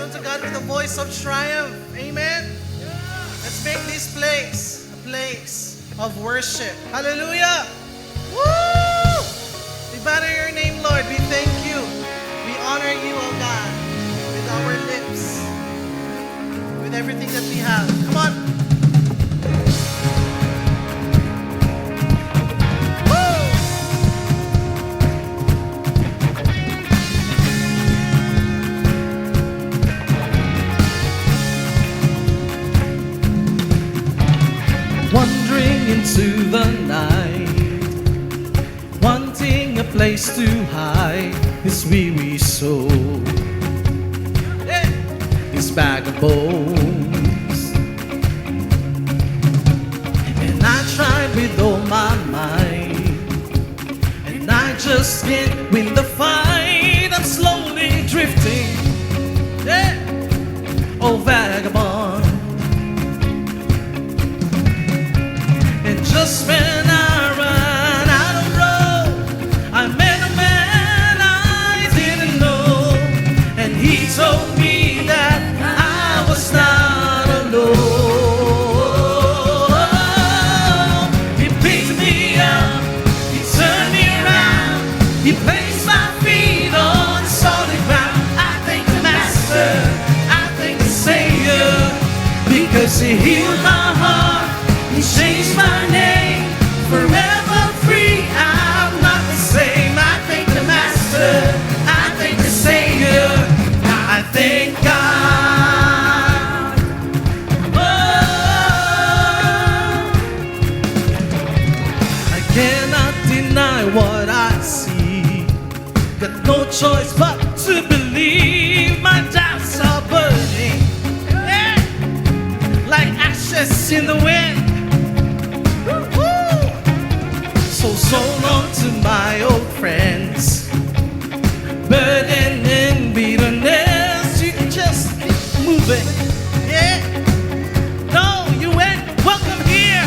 unto God with a voice of triumph. Amen. Let's make this place a place of worship. Hallelujah. Woo! We banner your name, Lord. We thank you. We honor you, oh God, with our lips, with everything that we have. Come on. Wandering into the night, wanting a place to hide his weary soul, his bag of bones. And I tried with all my might, and I just can't win the fight. I'm slowly drifting, oh vagabond. Just when I ran out of road, I met a man I didn't know, and he told me that I was not alone. He picked me up, he turned me around, he placed my feet on solid ground. I thank the Master, I thank the Savior, because he healed my heart, he changed my name, forever free. I'm not the same. I thank the Master, I thank the Savior, I thank God. Oh, I cannot deny what I see. Got no choice but to believe. My doubts are burning, like ashes in the wind. So long to my old friends, burden and bitterness. You can just keep moving. Yeah. No, you ain't welcome here.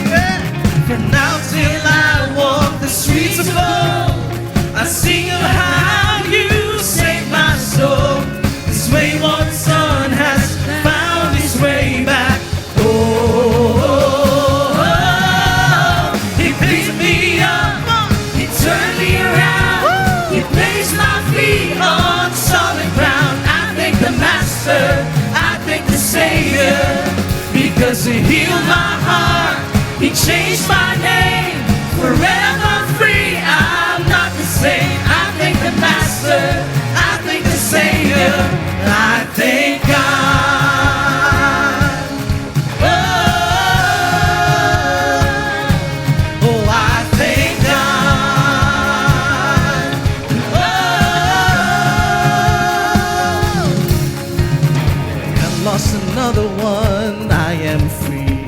Yeah. From now till I walk the streets of gold, I sing of how you saved my soul. This wayward son has found his way back. Oh. I thank the Savior, because he healed my heart, he changed my name, forever free. I'm not the same. I thank the Master, I thank the Savior, I thank God. Oh, I thank God. Lost another one. I am free,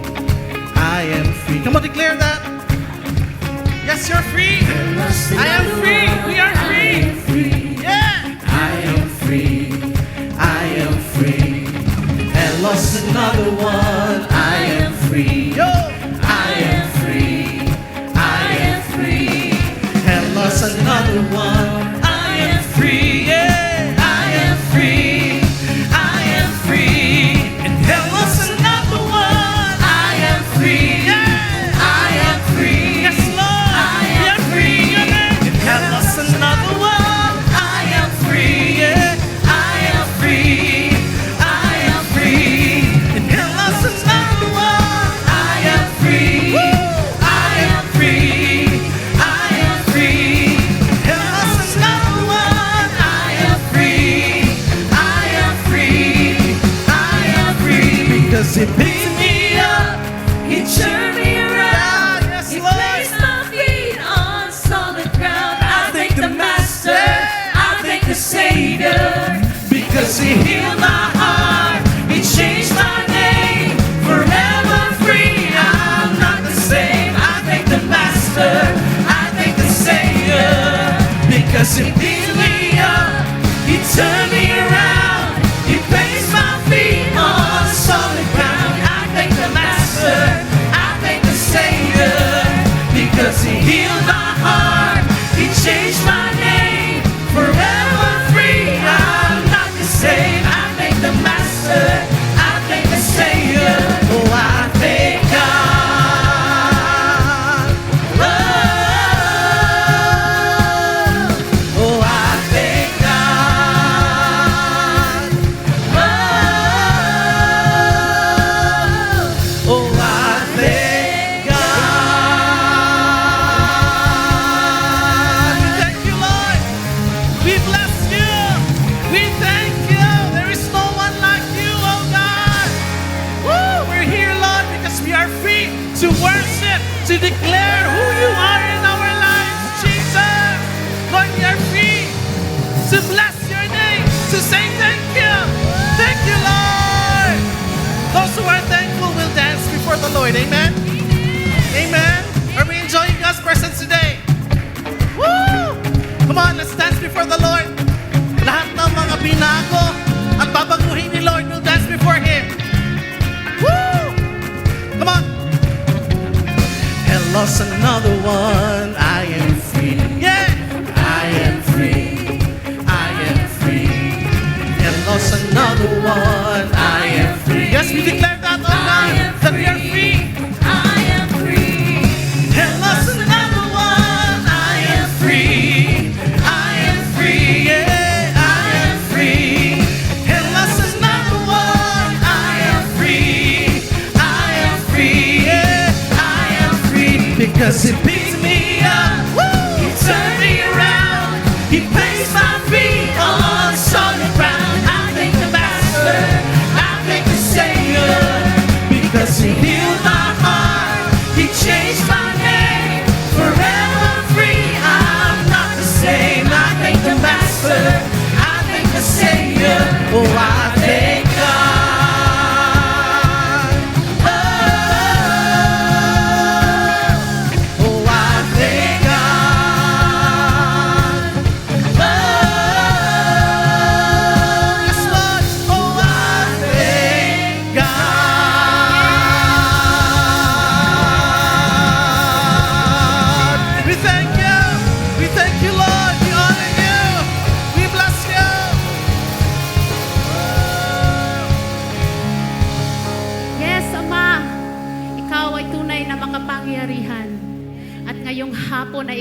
I am free. Come on, declare that. Yes, you're free. I am free. We are free. Yeah. I am free, I am free. And lost another one. I am free. Yo. I am free, I am free. And lost another one. I am free. Yeah. I am free. He picked me up, he turned me around, he placed my feet on solid ground. I thank the Master, I thank the Savior, because he healed my heart, he changed my name, forever free. I'm not the same. I thank the Master, I thank the Savior, because he picked me up, he turned me around, he placed my feet on solid ground. I thank the Master, I thank the Savior, because he healed my heart, he changed my name, forever free.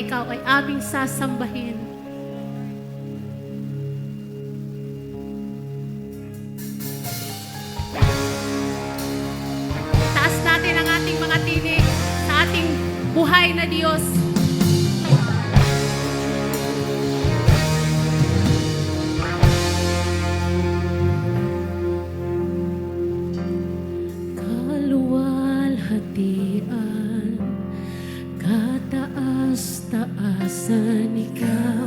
ikaw ay aming sasambahin. Taas natin ang ating mga tinig sa ating buhay na Diyos. Kaluwalhatian, kataas-taasan, ikaw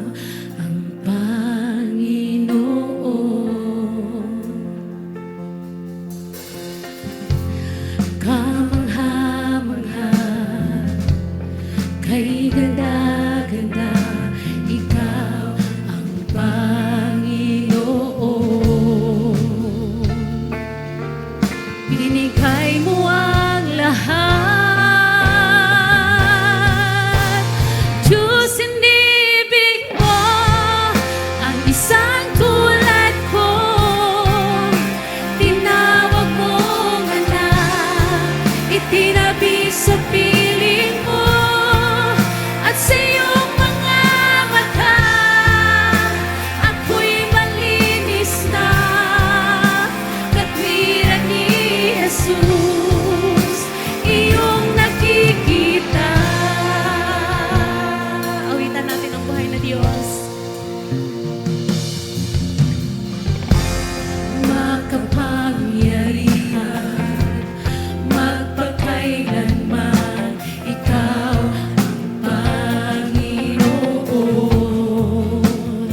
ang Panginoon. Kamangha-mangha, kay ganda-ganda, ikaw ang Panginoon. Binigay mo ang lahat, Diyos, inibig mo ang isang tulad ko. Tinawag mong anak, itinabi sa piling mo, at sa iyong mga mata ako'y malinis na, katwiran ni Jesus, iyong nakikita. Awitan natin ang buhay na Diyos. Makapangyarihan, magpakailanman, ikaw ang Panginoon.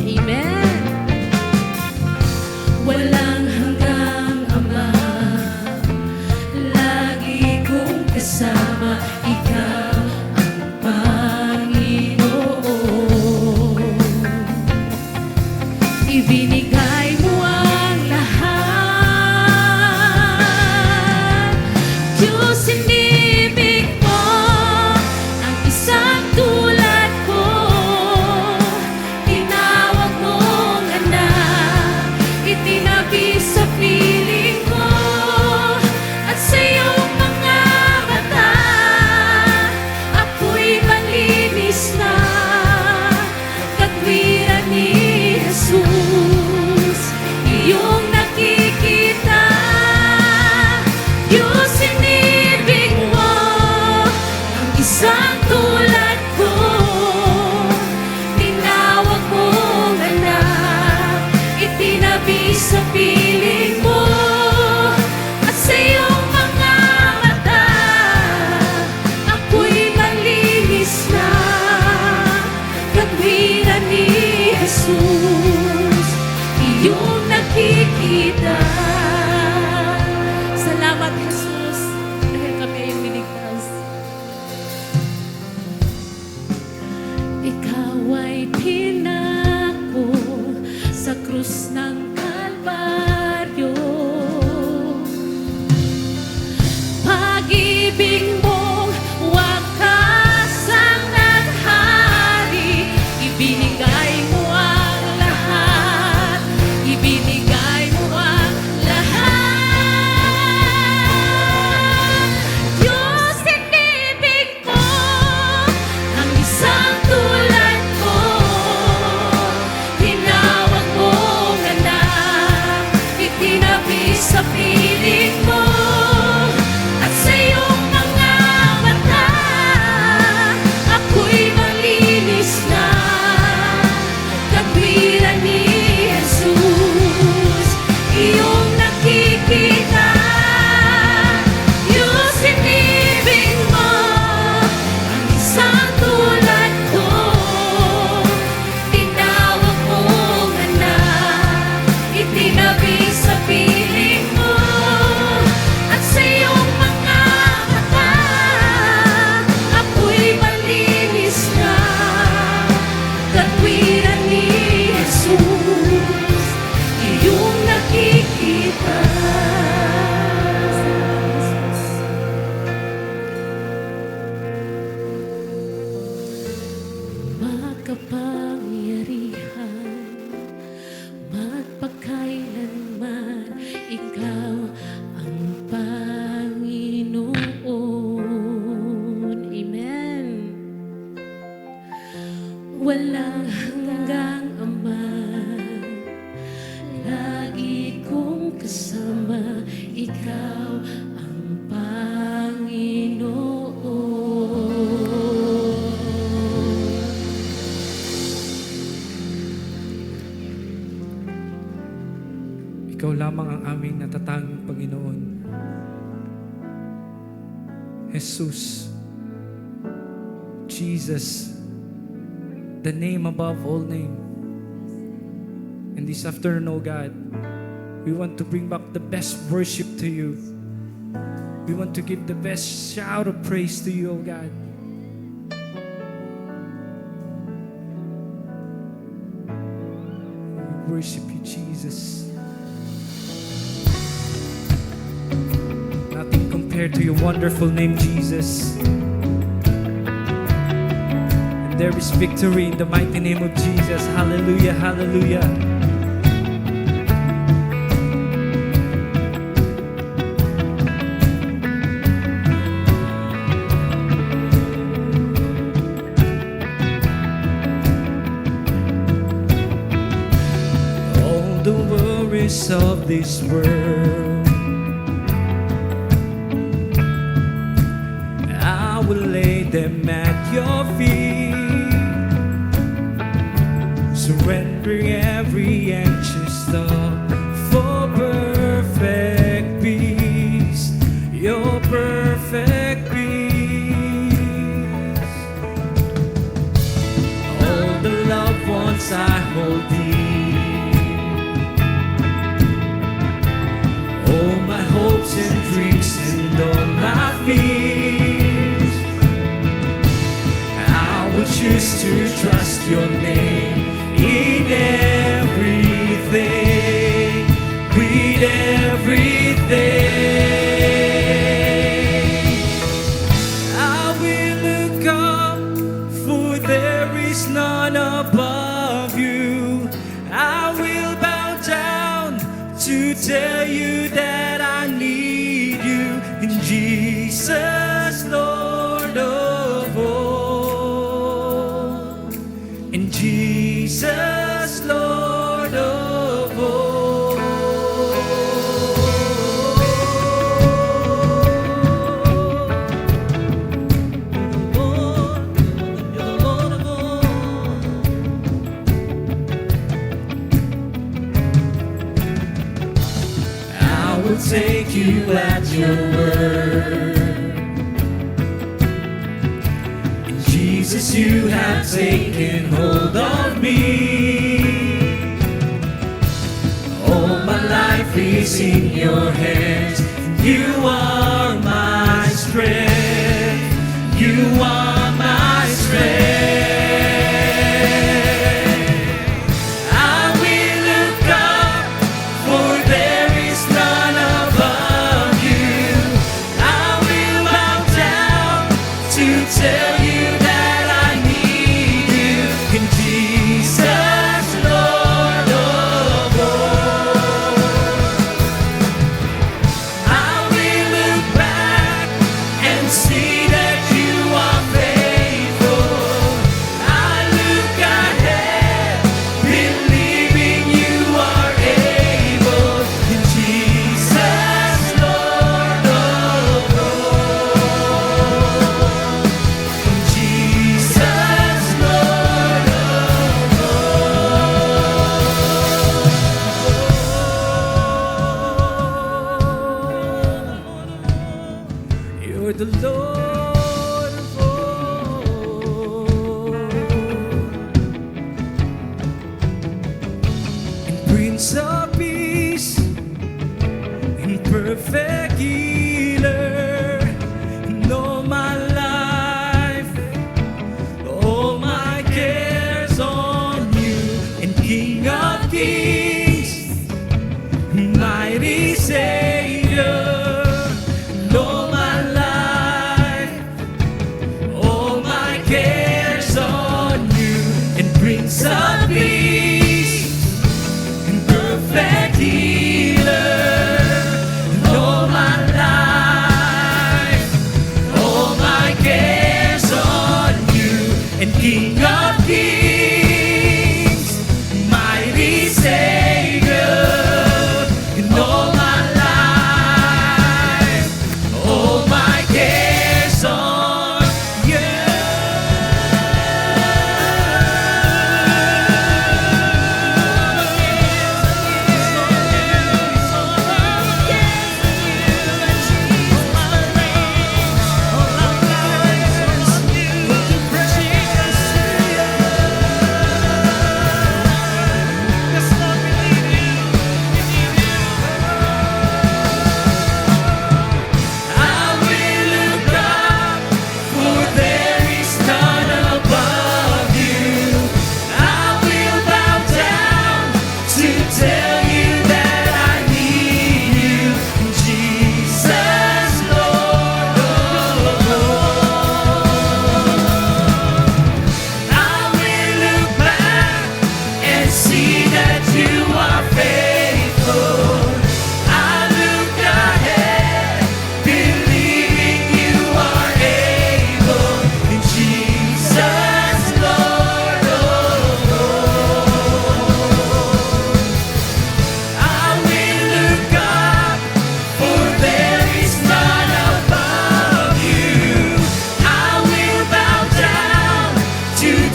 Amen. Walang hanggang Ama, lagi kong kasama, ikaw ang Panginoon. Ibinigay mo ang lahat, Diyos, inibig mo ang isang tulad ko. Tinawag mong anak, itinabi sa piling ko, at sa iyong mga mata ako'y malinis na, katwiran ni Jesus, iyong nakikita. Diyos, inibig mo ang isang tulad ko. Tinawag mong anak, itinabi sa piling mo, at sa iyong mga mata ako'y malinis na, katwiran ni Jesus, iyong nakikita. Salamat, Jesus, dahil kami ay binigtas. Ikaw ay pinako sa krus ng Kalbaryo. Pag-ibig mong wakas ang naghari, ibinigay mo ang lahat, ibinigay mo ang lahat. Diyos, inibig mo ang isang tulad ko. Tinawag mong anak, itinabi sa piling mo, at sa iyong mga mata ako'y malinis na, katwiran ni Jesus, iyong nakikita. Diyos, inibig mo ang isang tulad ko. Tinawag mong anak, itinabi sa piling mo, at sa iyong mga mata ako'y malinis na, katwiran ni Jesus, iyong nakikita. Makapangyarihan, magpakailanman, ikaw ang Panginoon. Amen. walang hanggang Ama. Lagi kong kasama, ikaw ang Panginoon. Ikaw lamang ang aming natatanging Panginoon. Jesus, Jesus, the name above all name. And this afternoon, oh God, we want to bring back the best worship to you. We want to give the best shout of praise to you, oh God. We worship you, Jesus. Nothing compared to your wonderful name, Jesus. And there is victory in the mighty name of Jesus. Hallelujah, hallelujah. All the worries of this world, I will lay them at your feet, surrendering every anxious thought for perfect peace, your perfect peace. All the loved ones I hold dear, all my hopes and dreams and all my fears, I will choose to trust your name in everything, with everything. I will look up, for there is none above you. I will bow down to tell you that I need you in Jesus, Lord of all. In Jesus, Lord of all. You're the Lord of all. I will take you at your word. And Jesus, you have taken hold of me. All my life is in your hands. You are my strength. You are my strength. I will look up, for there is none above you. I will bow down to tell you that I need you in Jesus, Lord of all. I will look back and see that you are faithful. I look ahead, believing you are able in Jesus, Lord of all. In Jesus, Lord of all. You're the Lord of all. And Prince of Peace, and perfect healer, and all my life, all my cares on you, and King of Kings, mighty Savior, and all my life, all my cares on you, and Prince of Peace, and perfect healer, and all my life, all my cares on you, and King of Kings.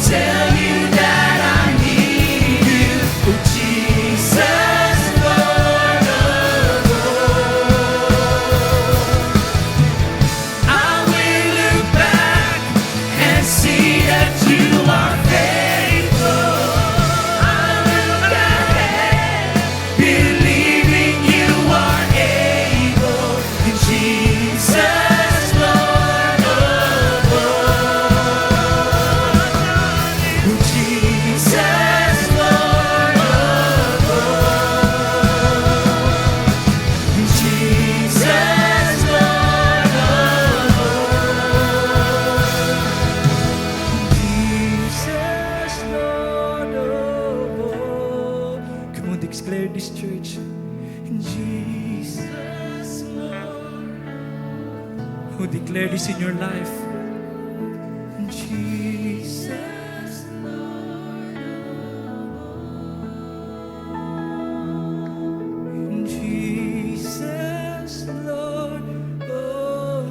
tell you that I need you. Oh, Jesus, Lord of all. I will look back and see that you are faithful. I look ahead, believing you are able. In Jesus, Lord of all. In Jesus, Lord of all. In Jesus, Lord of all. Jesus, Lord of all. Come on, declare this, church. In Jesus, Lord. Oh, declare this in your life. In Jesus, Lord. In Jesus, Lord of all.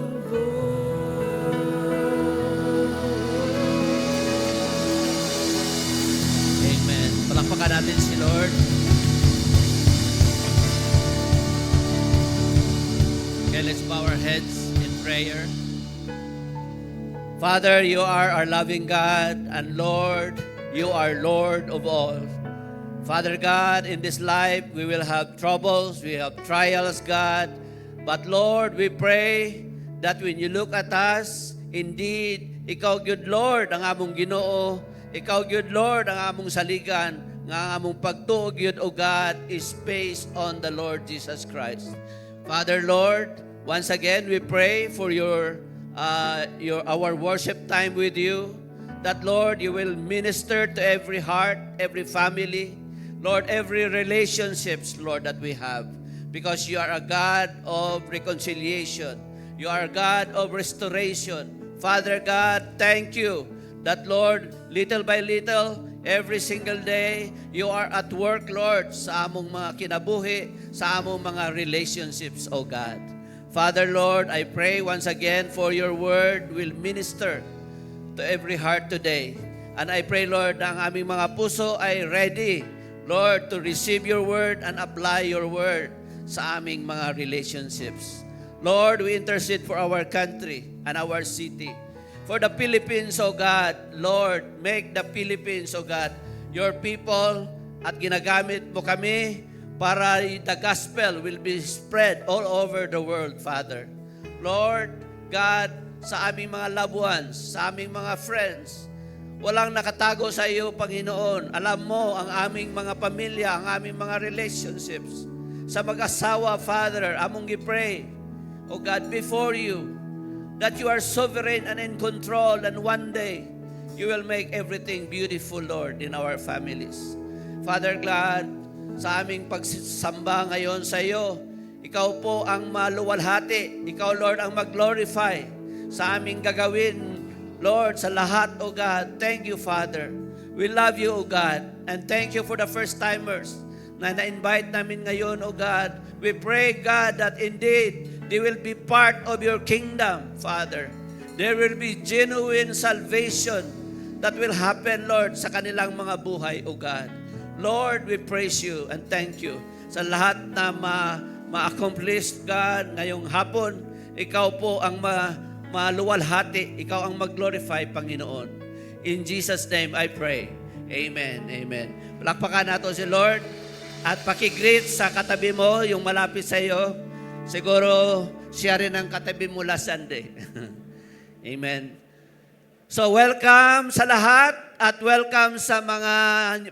Amen. Palakpakan natin si Lord. Okay, let's bow our heads in prayer. Father, you are our loving God, and Lord, you are Lord of all. Father God, in this life, we will have troubles, we have trials, God. But Lord, we pray that when you look at us, indeed, Ikaw, good Lord, ang among Ginoo. Ikaw, good Lord, ang among saligan. Nga ang among pagtuog, yun, O God, is based on the Lord Jesus Christ. Father, Lord, once again, we pray for our worship time with you. That, Lord, you will minister to every heart, every family, Lord, every relationships, Lord, that we have. Because you are a God of reconciliation. You are a God of restoration. Father God, thank you that, Lord, little by little, every single day, you are at work, Lord, sa among mga kinabuhi, sa among mga relationships, O God. Father, Lord, I pray once again for your word will minister to every heart today. And I pray, Lord, na ang aming mga puso ay ready, Lord, to receive your word and apply your word sa aming mga relationships. Lord, we intercede for our country and our city. For the Philippines, O God, Lord, make the Philippines, O God, your people, at ginagamit mo kami para the gospel will be spread all over the world, Father. Lord, God, sa aming mga loved ones, sa aming mga friends, walang nakatago sa iyo, Panginoon. Alam mo ang aming mga pamilya, ang aming mga relationships. Sa mag-asawa, Father, among gipray, O God, before you, that you are sovereign and in control, and one day, you will make everything beautiful, Lord, in our families. Father God, sa aming pagsamba ngayon sa iyo, ikaw po ang maluwalhati. Ikaw, Lord, ang mag-glorify sa aming gagawin, Lord, sa lahat, O God. Thank you, Father. We love you, O God. And thank you for the first-timers na na-invite namin ngayon, O God. We pray, God, that indeed, they will be part of your kingdom, Father. There will be genuine salvation that will happen, Lord, sa kanilang mga buhay, O God. Lord, we praise you and thank you sa lahat na ma-accomplish, God, ngayong hapon. Ikaw po ang maluwalhati. Ikaw ang mag-glorify, Panginoon. In Jesus' name, I pray. Amen. Amen. Palakpakan natin si Lord at pakigreet sa katabi mo, yung malapit sa iyo. Siguro siya rin ang katabi mo last Sunday. Amen. So welcome sa lahat at welcome sa mga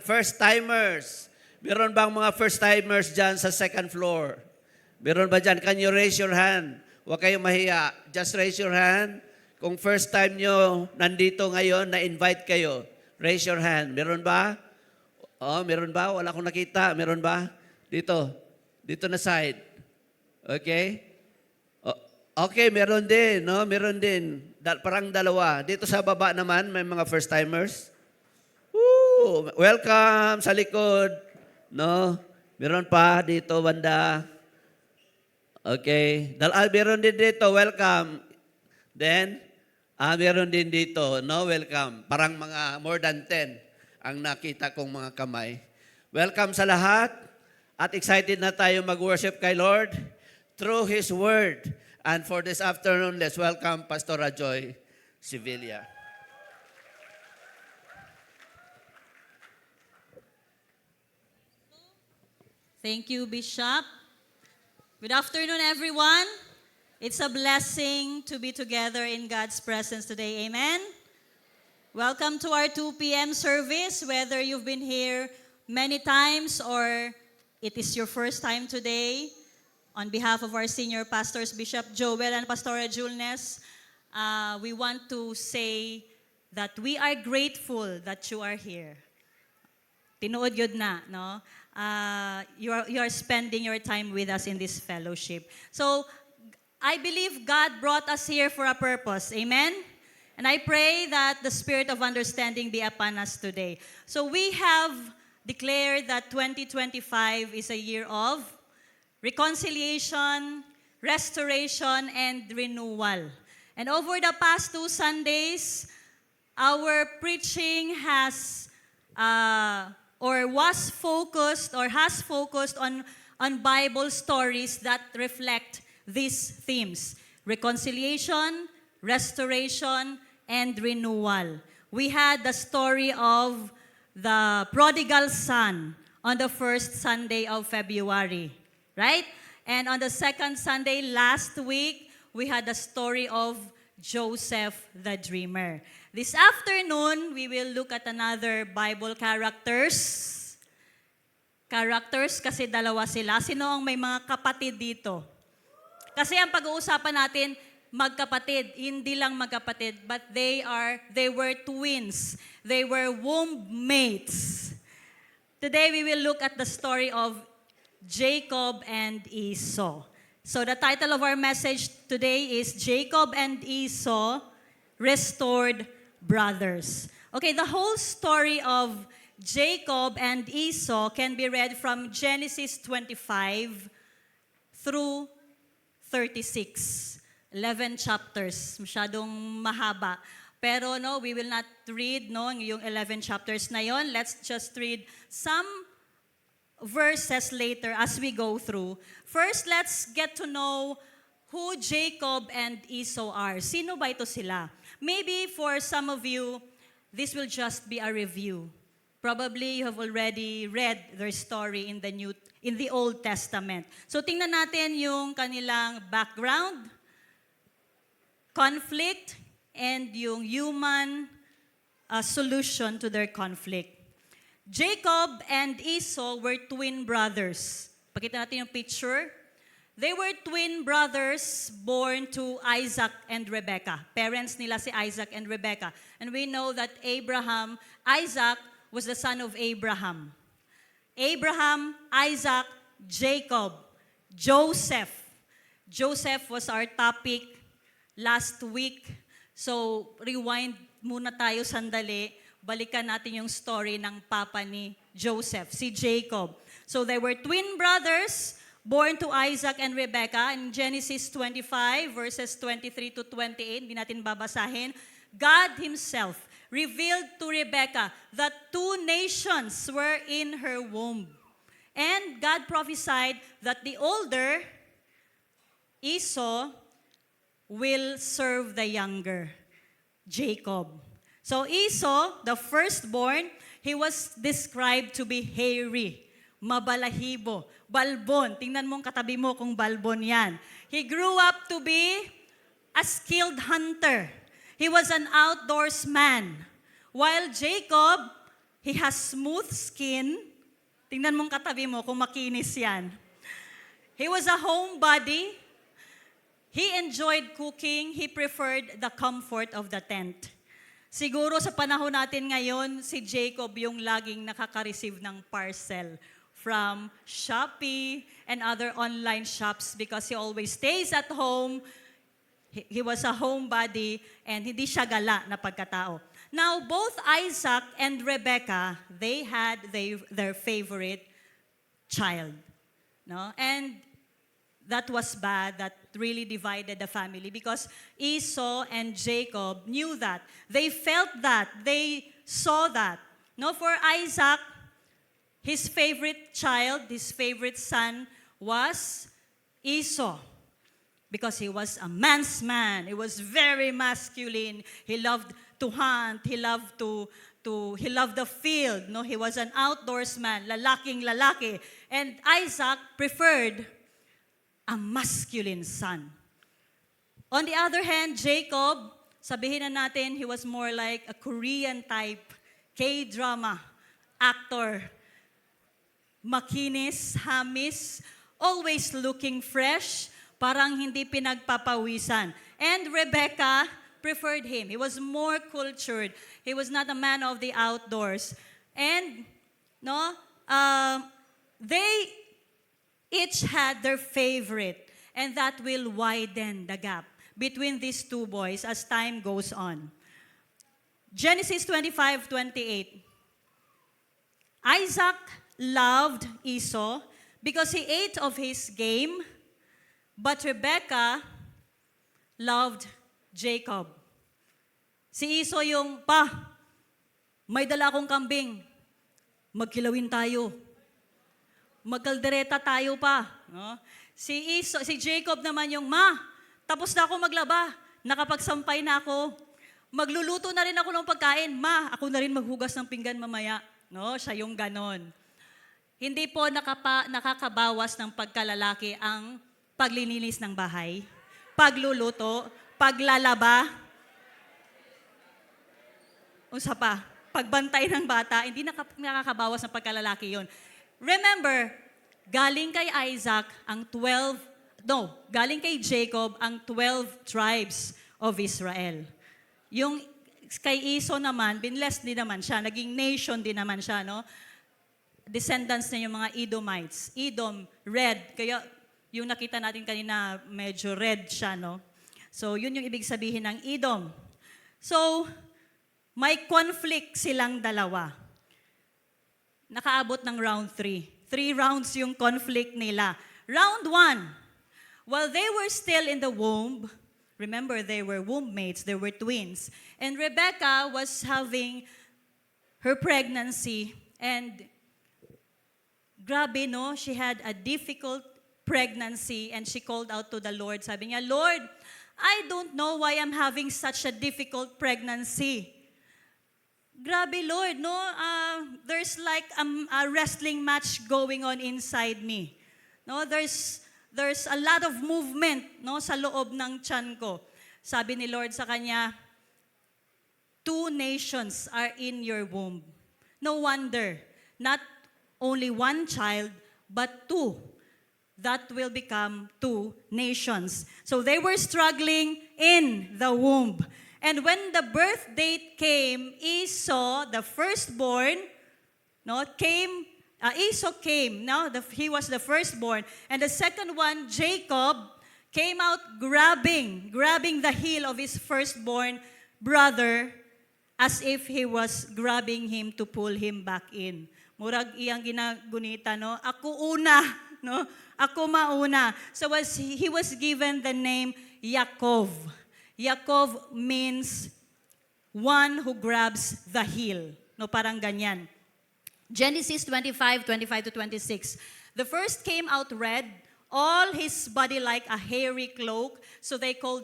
first-timers. Meron bang mga first-timers dyan sa second floor? Meron ba dyan? Can you raise your hand? Huwag kayong mahiya. Just raise your hand. Kung first time nyo nandito ngayon, na-invite kayo, raise your hand. Meron ba? Oh, meron ba? Wala akong nakita. Meron ba? Dito. Dito na side. Okay? Okay, meron din, no? Meron din. Parang dalawa. Dito sa baba naman, may mga first-timers. Woo! Welcome sa likod. No? Meron pa dito, banda. Okay. Meron din dito. Welcome. Then, Meron din dito, no, welcome. Parang mga more than 10 ang nakita kong mga kamay. Welcome sa lahat at excited na tayo mag-worship kay Lord through His Word. And for this afternoon, let's welcome Pastor Joy Sevilla. Thank you, Bishop. Good afternoon, everyone. It's a blessing to be together in God's presence today. Amen. Welcome to our 2 p.m. service, whether you've been here many times or it is your first time today. On behalf of our senior pastors, Bishop Joel and Pastora Julnes, we want to say that we are grateful that you are here. Tinuod yun na, no? You are spending your time with us in this fellowship. So, I believe God brought us here for a purpose. Amen? And I pray that the spirit of understanding be upon us today. So we have declared that 2025 is a year of reconciliation, restoration, and renewal. And over the past 2 Sundays, our preaching has has focused on Bible stories that reflect these themes: reconciliation, restoration, and renewal. We had the story of the prodigal son on the first Sunday of February, right? And on the second Sunday last week, we had the story of Joseph the dreamer. This afternoon, we will look at another Bible characters kasi dalawa sila. Sino ang may mga kapatid dito? Kasi ang pag-uusapan natin, magkapatid, hindi lang magkapatid, but they were twins. They were womb mates. Today we will look at the story of Jacob and Esau. So the title of our message today is Jacob and Esau, Restored Brothers. Okay, the whole story of Jacob and Esau can be read from Genesis 25 through 36. 11 chapters. Masyadong mahaba. Pero we will not read yung 11 chapters na yon. Let's just read some verses later as we go through. First, let's get to know who Jacob and Esau are. Sino ba ito sila? Maybe for some of you, this will just be a review. Probably you have already read their story in the Old Testament. So tingnan natin yung kanilang background, conflict, and yung human solution to their conflict. Jacob and Esau were twin brothers. Pakita natin yung picture. They were twin brothers born to Isaac and Rebekah. Parents nila si Isaac and Rebekah. And we know that Isaac was the son of Abraham. Abraham, Isaac, Jacob, Joseph. Joseph was our topic last week. So, rewind muna tayo sandali. Balikan natin yung story ng papa ni Joseph, si Jacob. So, they were twin brothers born to Isaac and Rebekah. In Genesis 25, verses 23 to 28, hindi natin babasahin. God Himself revealed to Rebekah that 2 nations were in her womb. And God prophesied that the older, Esau, will serve the younger, Jacob. So Esau, the firstborn, he was described to be hairy, mabalahibo, balbon. Tingnan mong katabi mo kung balbon yan. He grew up to be a skilled hunter. He was an outdoors man. While Jacob, he has smooth skin. Tingnan mong katabi mo kung makinis yan. He was a homebody. He enjoyed cooking. He preferred the comfort of the tent. Siguro sa panahon natin ngayon, si Jacob yung laging nakaka-receive ng parcel from Shopee and other online shops because he always stays at home. He was a homebody and hindi siya gala na pagkatao. Now, both Isaac and Rebekah, they had their favorite child. No? And that was bad, that really divided the family, because Esau and Jacob knew that. They felt that. They saw that. No, for Isaac, his favorite child, his favorite son was Esau, because he was a man's man. He was very masculine. He loved to hunt. He loved he loved the field. No, he was an outdoorsman, lalaking lalaki. And Isaac preferred a masculine son. On the other hand, Jacob, sabihin na natin, he was more like a Korean type, K-drama actor. Makinis, hamis, always looking fresh, parang hindi pinagpapawisan. And Rebecca preferred him. He was more cultured. He was not a man of the outdoors. And, they each had their favorite, and that will widen the gap between these two boys as time goes on. Genesis 25:28. Isaac loved Esau because he ate of his game, but Rebekah loved Jacob. Si Esau yung, may dala akong kambing, magkilawin tayo. Magkaldereta tayo pa. No? Si Jacob naman yung, tapos na ako maglaba, nakapagsampay na ako, magluluto na rin ako ng pagkain, ako na rin maghugas ng pinggan mamaya. No? Siya yung ganon. Hindi po nakakabawas ng pagkalalaki ang paglilinis ng bahay, pagluluto, paglalaba, unsa pa, pagbantay ng bata, hindi nakakabawas ng pagkalalaki yon. Remember, galing kay Jacob ang 12 tribes of Israel. Yung kay Esau naman, binlessed din naman siya, naging nation din naman siya, no? Descendants na yung mga Edomites. Edom, red. Kaya yung nakita natin kanina, medyo red siya, no? So, yun yung ibig sabihin ng Edom. So, may conflict silang dalawa. Nakaabot ng round 3. 3 rounds yung conflict nila. Round 1, while they were still in the womb, remember, they were womb mates, they were twins, and Rebecca was having her pregnancy, and grabe, no? She had a difficult pregnancy, and she called out to the Lord. Sabi niya, Lord, I don't know why I'm having such a difficult pregnancy. Grabe, Lord, no? There's like a wrestling match going on inside me. No, there's a lot of movement, no, sa loob ng tiyan ko. Sabi ni Lord sa kanya, 2 nations are in your womb. No wonder, not only 1 child, but 2. That will become 2 nations. So they were struggling in the womb. And when the birth date came, Esau, the firstborn, Esau came. He was the firstborn. And the second one, Jacob, came out grabbing the heel of his firstborn brother as if he was grabbing him to pull him back in. Murag iyang ginagunita, no? Ako una, no? Ako mauna. So he was given the name Yaakov. Yaakov means one who grabs the heel. No, parang ganyan. Genesis 25:25-26. The first came out red, all his body like a hairy cloak, so they called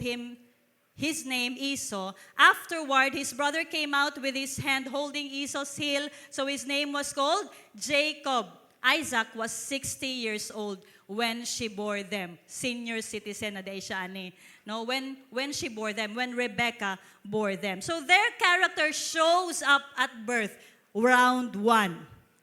his name Esau. Afterward, his brother came out with his hand holding Esau's heel, so his name was called Jacob. Isaac was 60 years old when she bore them. Senior citizen na day siya ani. No, when she bore them, when Rebecca bore them. So their character shows up at birth, round 1.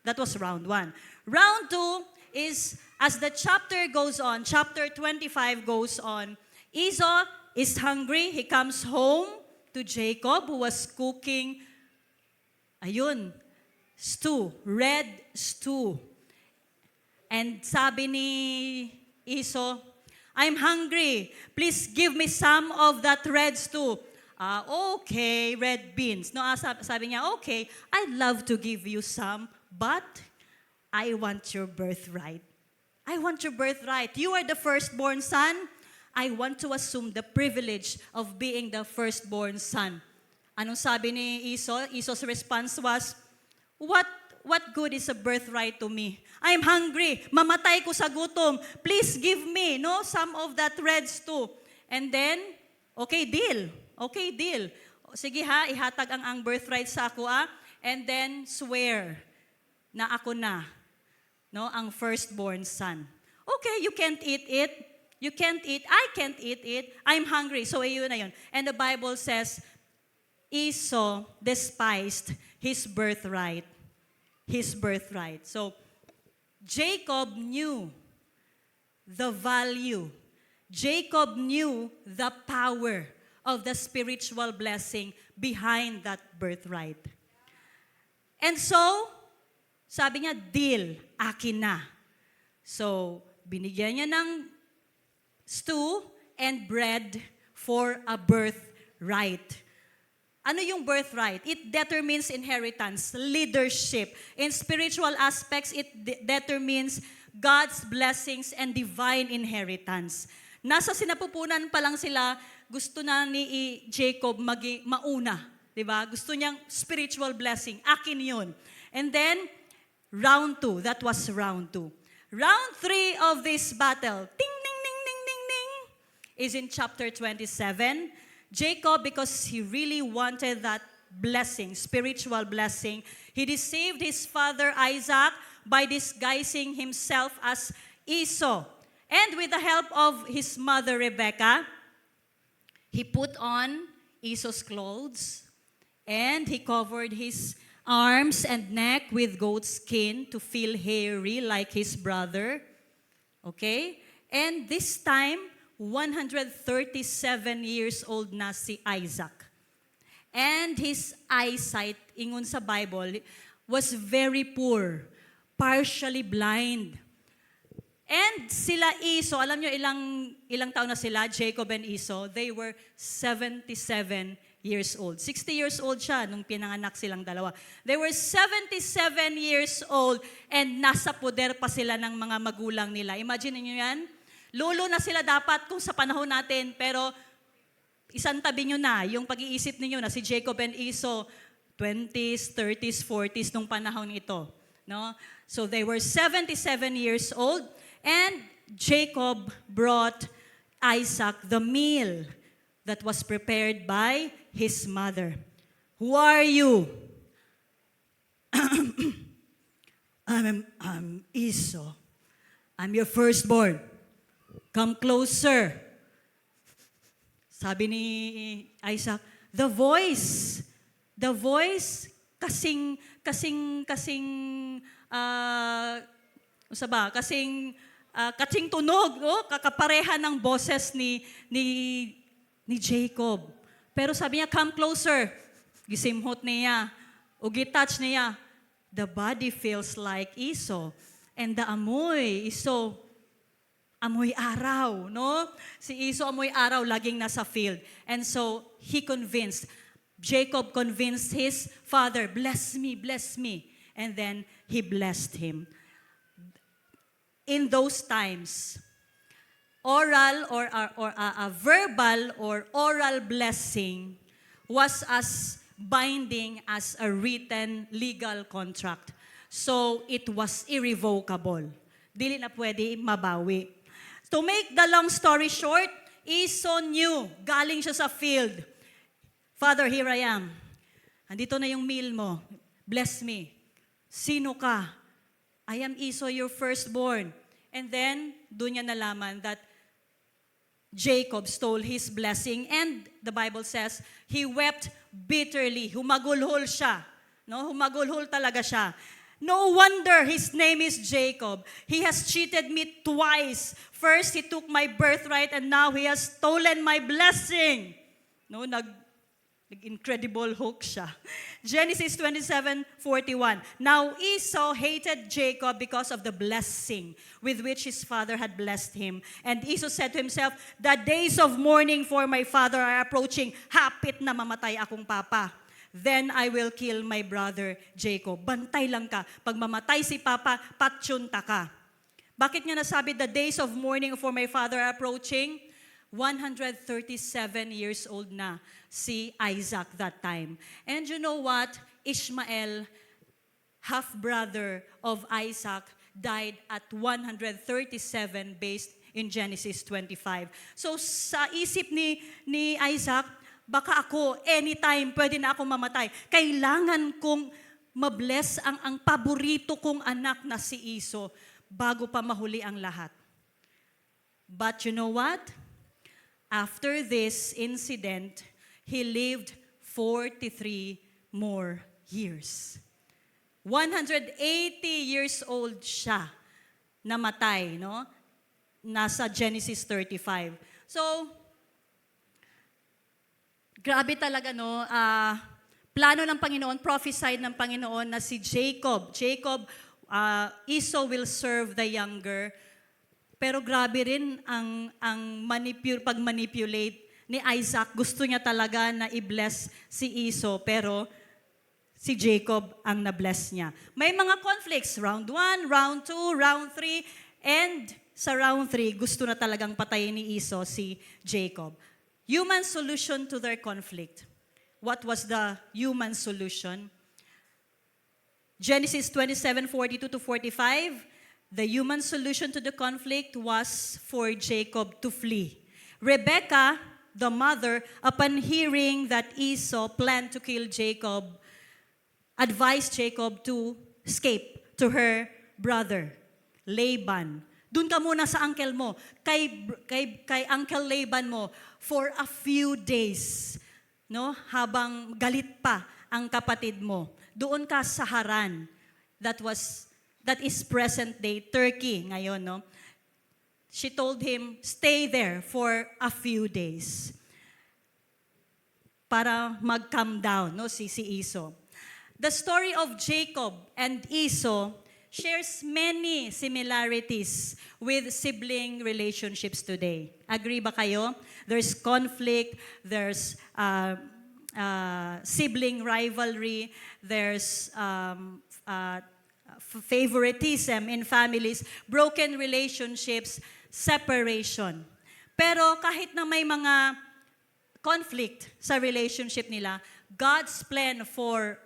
That was round 1. Round 2 is, as the chapter goes on, chapter 25 goes on, Esau is hungry. He comes home to Jacob, who was cooking, stew, red stew. And sabi ni Esau, I'm hungry. Please give me some of that red stew. Okay, red beans. No, sabi niya, okay, I'd love to give you some, but I want your birthright. I want your birthright. You are the firstborn son. I want to assume the privilege of being the firstborn son. Anong sabi ni Esau? Esau's response was, What good is a birthright to me? I'm hungry. Mamatay ko sa gutom. Please give me, some of that threads too. And then, okay, deal. Okay, deal. Sige ha, ihatag ang birthright sa ako And then swear na ako na, ang firstborn son. Okay, you can't eat it. You can't eat. I can't eat it. I'm hungry. So ayun na yun. And the Bible says, Esau despised his birthright. His birthright. So, Jacob knew the value. Jacob knew the power of the spiritual blessing behind that birthright. And so, sabi niya, deal, akin na. So, binigyan niya ng stew and bread for a birthright. Ano yung birthright? It determines inheritance, leadership. In spiritual aspects, it determines God's blessings and divine inheritance. Nasa sinapupunan pa lang sila, gusto na ni Jacob mauna. Diba? Gusto niyang spiritual blessing. Akin yun. And then, round 2. That was round 2. Round 3 of this battle, ting, ding, ding, ding, ding, ding, is in chapter 27. Jacob, because he really wanted that blessing, spiritual blessing, he deceived his father Isaac by disguising himself as Esau. And with the help of his mother Rebekah, he put on Esau's clothes and he covered his arms and neck with goat skin to feel hairy like his brother. Okay? And this time, 137 years old na si Isaac. And his eyesight, ingon sa Bible, was very poor, partially blind. And sila Esau, alam nyo ilang taon na sila, Jacob and Esau, they were 77 years old. 60 years old siya nung pinanganak silang dalawa. They were 77 years old and nasa poder pa sila ng mga magulang nila. Imagine niyo yan? Lolo na sila dapat kung sa panahon natin, pero isang tabi nyo na, yung pag-iisip ninyo na si Jacob and Esau, 20s, 30s, 40s nung panahon ito. No? So they were 77 years old, and Jacob brought Isaac the meal that was prepared by his mother. Who are you? I'm Esau. I'm your firstborn. Come closer. Sabi ni Isaac, the voice, kasing tunog, kakapareha ng boses ni Jacob. Pero sabi niya, come closer. Gisimhot niya, o gitouch niya. The body feels like Esau. And the amoy is so amoy araw, no? Si Esau amoy araw, laging nasa field. And so, Jacob convinced his father, bless me, bless me. And then, he blessed him. In those times, oral or a verbal or oral blessing was as binding as a written legal contract. So, it was irrevocable. Dili na pwede mabawi. To make the long story short, Esau knew, galing siya sa field. Father, here I am. Andito na yung meal mo. Bless me. Sino ka? I am Esau, your firstborn. And then, doon niya nalaman that Jacob stole his blessing. And the Bible says, he wept bitterly. Humagulhol siya. No? Humagulhol talaga siya. No wonder his name is Jacob. He has cheated me twice. First, he took my birthright and now he has stolen my blessing. No, nag-incredible hook siya. Genesis 27:41. Now Esau hated Jacob because of the blessing with which his father had blessed him. And Esau said to himself, the days of mourning for my father are approaching. Hapit na mamatay akong papa. Then I will kill my brother Jacob. Bantay lang ka. Pag mamatay si Papa, patsyunta ka. Bakit niya nasabi, the days of mourning for my father are approaching? 137 years old na si Isaac that time. And you know what? Ishmael, half-brother of Isaac, died at 137 based in Genesis 25. So sa isip ni Isaac, baka ako, anytime, pwede na ako mamatay. Kailangan kong mabless ang paborito kong anak na si Iso bago pa mahuli ang lahat. But you know what? After this incident, he lived 43 more years. 180 years old siya namatay, no? Nasa Genesis 35. So, grabe talaga, no? Plano ng Panginoon, prophesied ng Panginoon na si Jacob, Esau will serve the younger. Pero grabe rin ang pag-manipulate ni Isaac. Gusto niya talaga na i-bless si Esau, pero si Jacob ang na-bless niya. May mga conflicts, round 1, round 2, round 3, and sa round 3, gusto na talagang patayin ni Esau si Jacob. Human solution to their conflict. What was the human solution? Genesis 27:42-45, the human solution to the conflict was for Jacob to flee. Rebekah, the mother, upon hearing that Esau planned to kill Jacob, advised Jacob to escape to her brother, Laban. Doon ka muna sa uncle mo, kay Uncle Laban mo, for a few days, no? Habang galit pa ang kapatid mo. Doon ka sa Haran. That is present day Turkey ngayon, no? She told him, stay there for a few days. Para mag-calm down, no, si Esau. The story of Jacob and Esau shares many similarities with sibling relationships today. Agree ba kayo? There's conflict, there's sibling rivalry, there's favoritism in families, broken relationships, separation. Pero kahit na may mga conflict sa relationship nila, God's plan for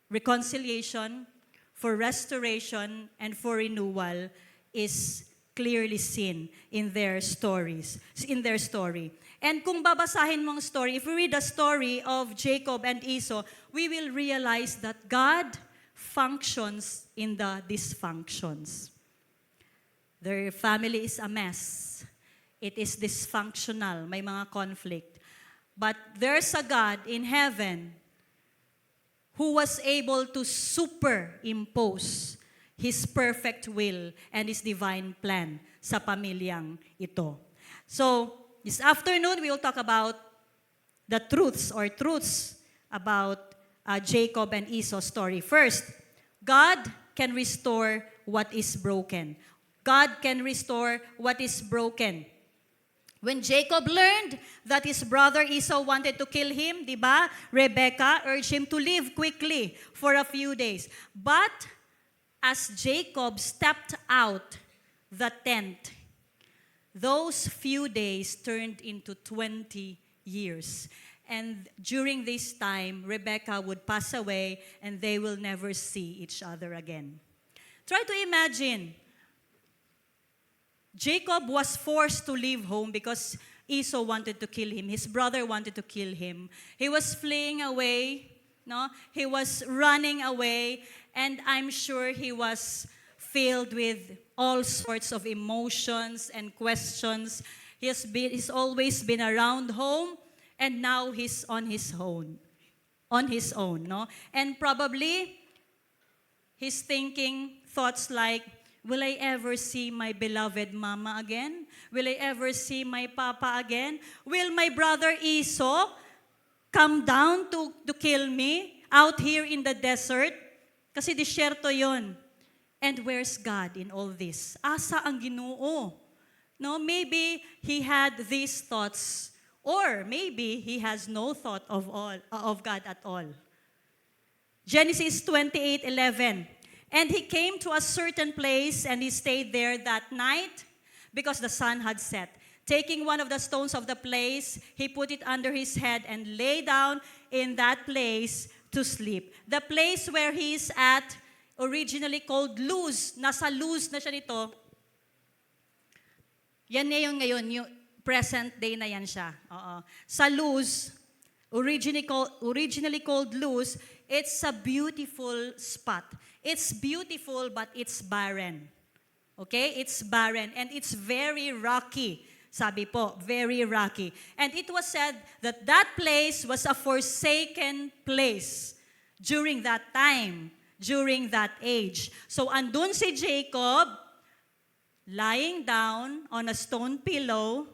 reconciliation, for restoration, and for renewal is clearly seen in their stories, in their story. And kung babasahin mong story, if we read the story of Jacob and Esau, we will realize that God functions in the dysfunctions. Their family is a mess. It is dysfunctional, may mga conflict. But there's a God in heaven who was able to superimpose His perfect will and His divine plan sa pamilyang ito. So, this afternoon, we will talk about the truths about Jacob and Esau's story. First, God can restore what is broken. God can restore what is broken. When Jacob learned that his brother Esau wanted to kill him, di ba? Rebekah urged him to leave quickly for a few days. But as Jacob stepped out the tent, those few days turned into 20 years. And during this time, Rebekah would pass away and they will never see each other again. Try to imagine. Jacob was forced to leave home because Esau wanted to kill him. His brother wanted to kill him. He was fleeing away, no? He was running away, and I'm sure he was filled with all sorts of emotions and questions. He's always been around home, and now he's on his own. No? And probably he's thinking thoughts like, will I ever see my beloved mama again? Will I ever see my papa again? Will my brother Esau come down to kill me out here in the desert? Kasi disyerto yon. And where's God in all this? Asa ang Ginoo? No, maybe he had these thoughts, or maybe he has no thought of God at all. Genesis 28:11. And he came to a certain place, and he stayed there that night because the sun had set. Taking one of the stones of the place, he put it under his head and lay down in that place to sleep. The place where he is at, originally called Luz. Nasa Luz na siya nito. Yan na yung ngayon, yung present day na yan siya. Oo. Sa Luz, originally called Luz, it's a beautiful spot. It's beautiful, but it's barren. Okay? It's barren, and it's very rocky. Sabi po, very rocky. And it was said that that place was a forsaken place during that time, during that age. So andun si Jacob, lying down on a stone pillow,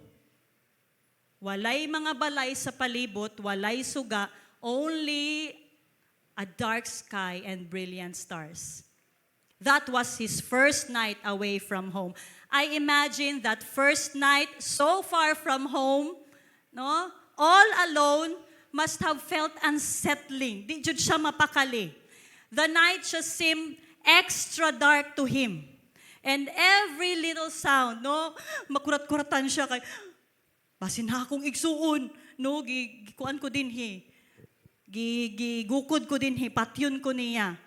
walay mga balay sa palibot, walay suga, only a dark sky and brilliant stars. That was his first night away from home. I imagine that first night so far from home, no, all alone, must have felt unsettling. Di jud siya mapakali. The night just seemed extra dark to him. And every little sound, no, makurat-kuratan siya kay, basin na akong igsuon, no, gikuan ko din gigukod ko din patyon ko niya,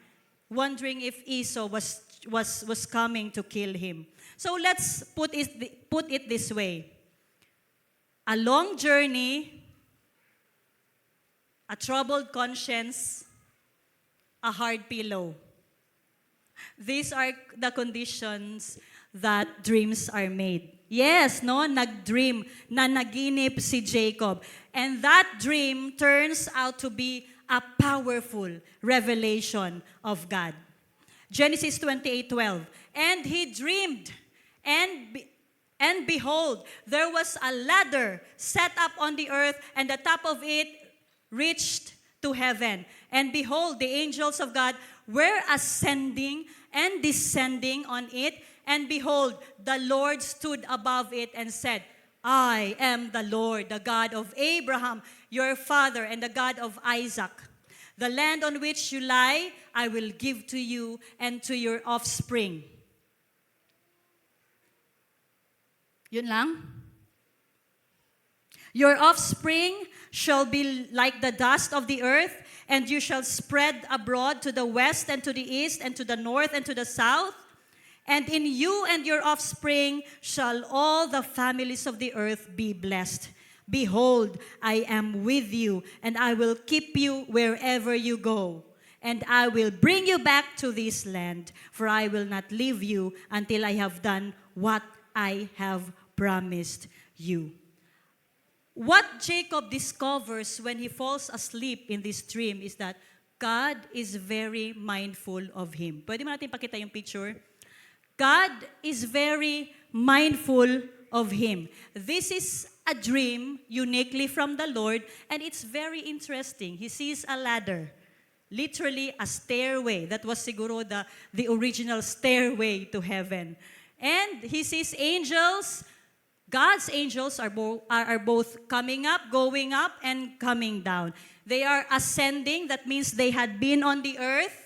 wondering if Esau was coming to kill him. So let's put it this way. A long journey, a troubled conscience, a hard pillow. These are the conditions that dreams are made. Yes, no, nag-dream, nanaginip si Jacob. And that dream turns out to be a powerful revelation of God. Genesis 28:12. And he dreamed, and behold, there was a ladder set up on the earth, and the top of it reached to heaven. And behold, the angels of God were ascending and descending on it. And behold, the Lord stood above it and said, I am the Lord, the God of Abraham, your father, and the God of Isaac. The land on which you lie, I will give to you and to your offspring. Yun lang. Your offspring shall be like the dust of the earth, and you shall spread abroad to the west and to the east and to the north and to the south. And in you and your offspring shall all the families of the earth be blessed. Behold, I am with you, and I will keep you wherever you go. And I will bring you back to this land, for I will not leave you until I have done what I have promised you. What Jacob discovers when he falls asleep in this dream is that God is very mindful of him. Pwede mo natin pakita yung picture? God is very mindful of him. This is a dream uniquely from the Lord, and it's very interesting. He sees a ladder, literally a stairway. That was siguro the original stairway to heaven. And he sees angels. God's angels are both coming up, going up, and coming down. They are ascending. That means they had been on the earth.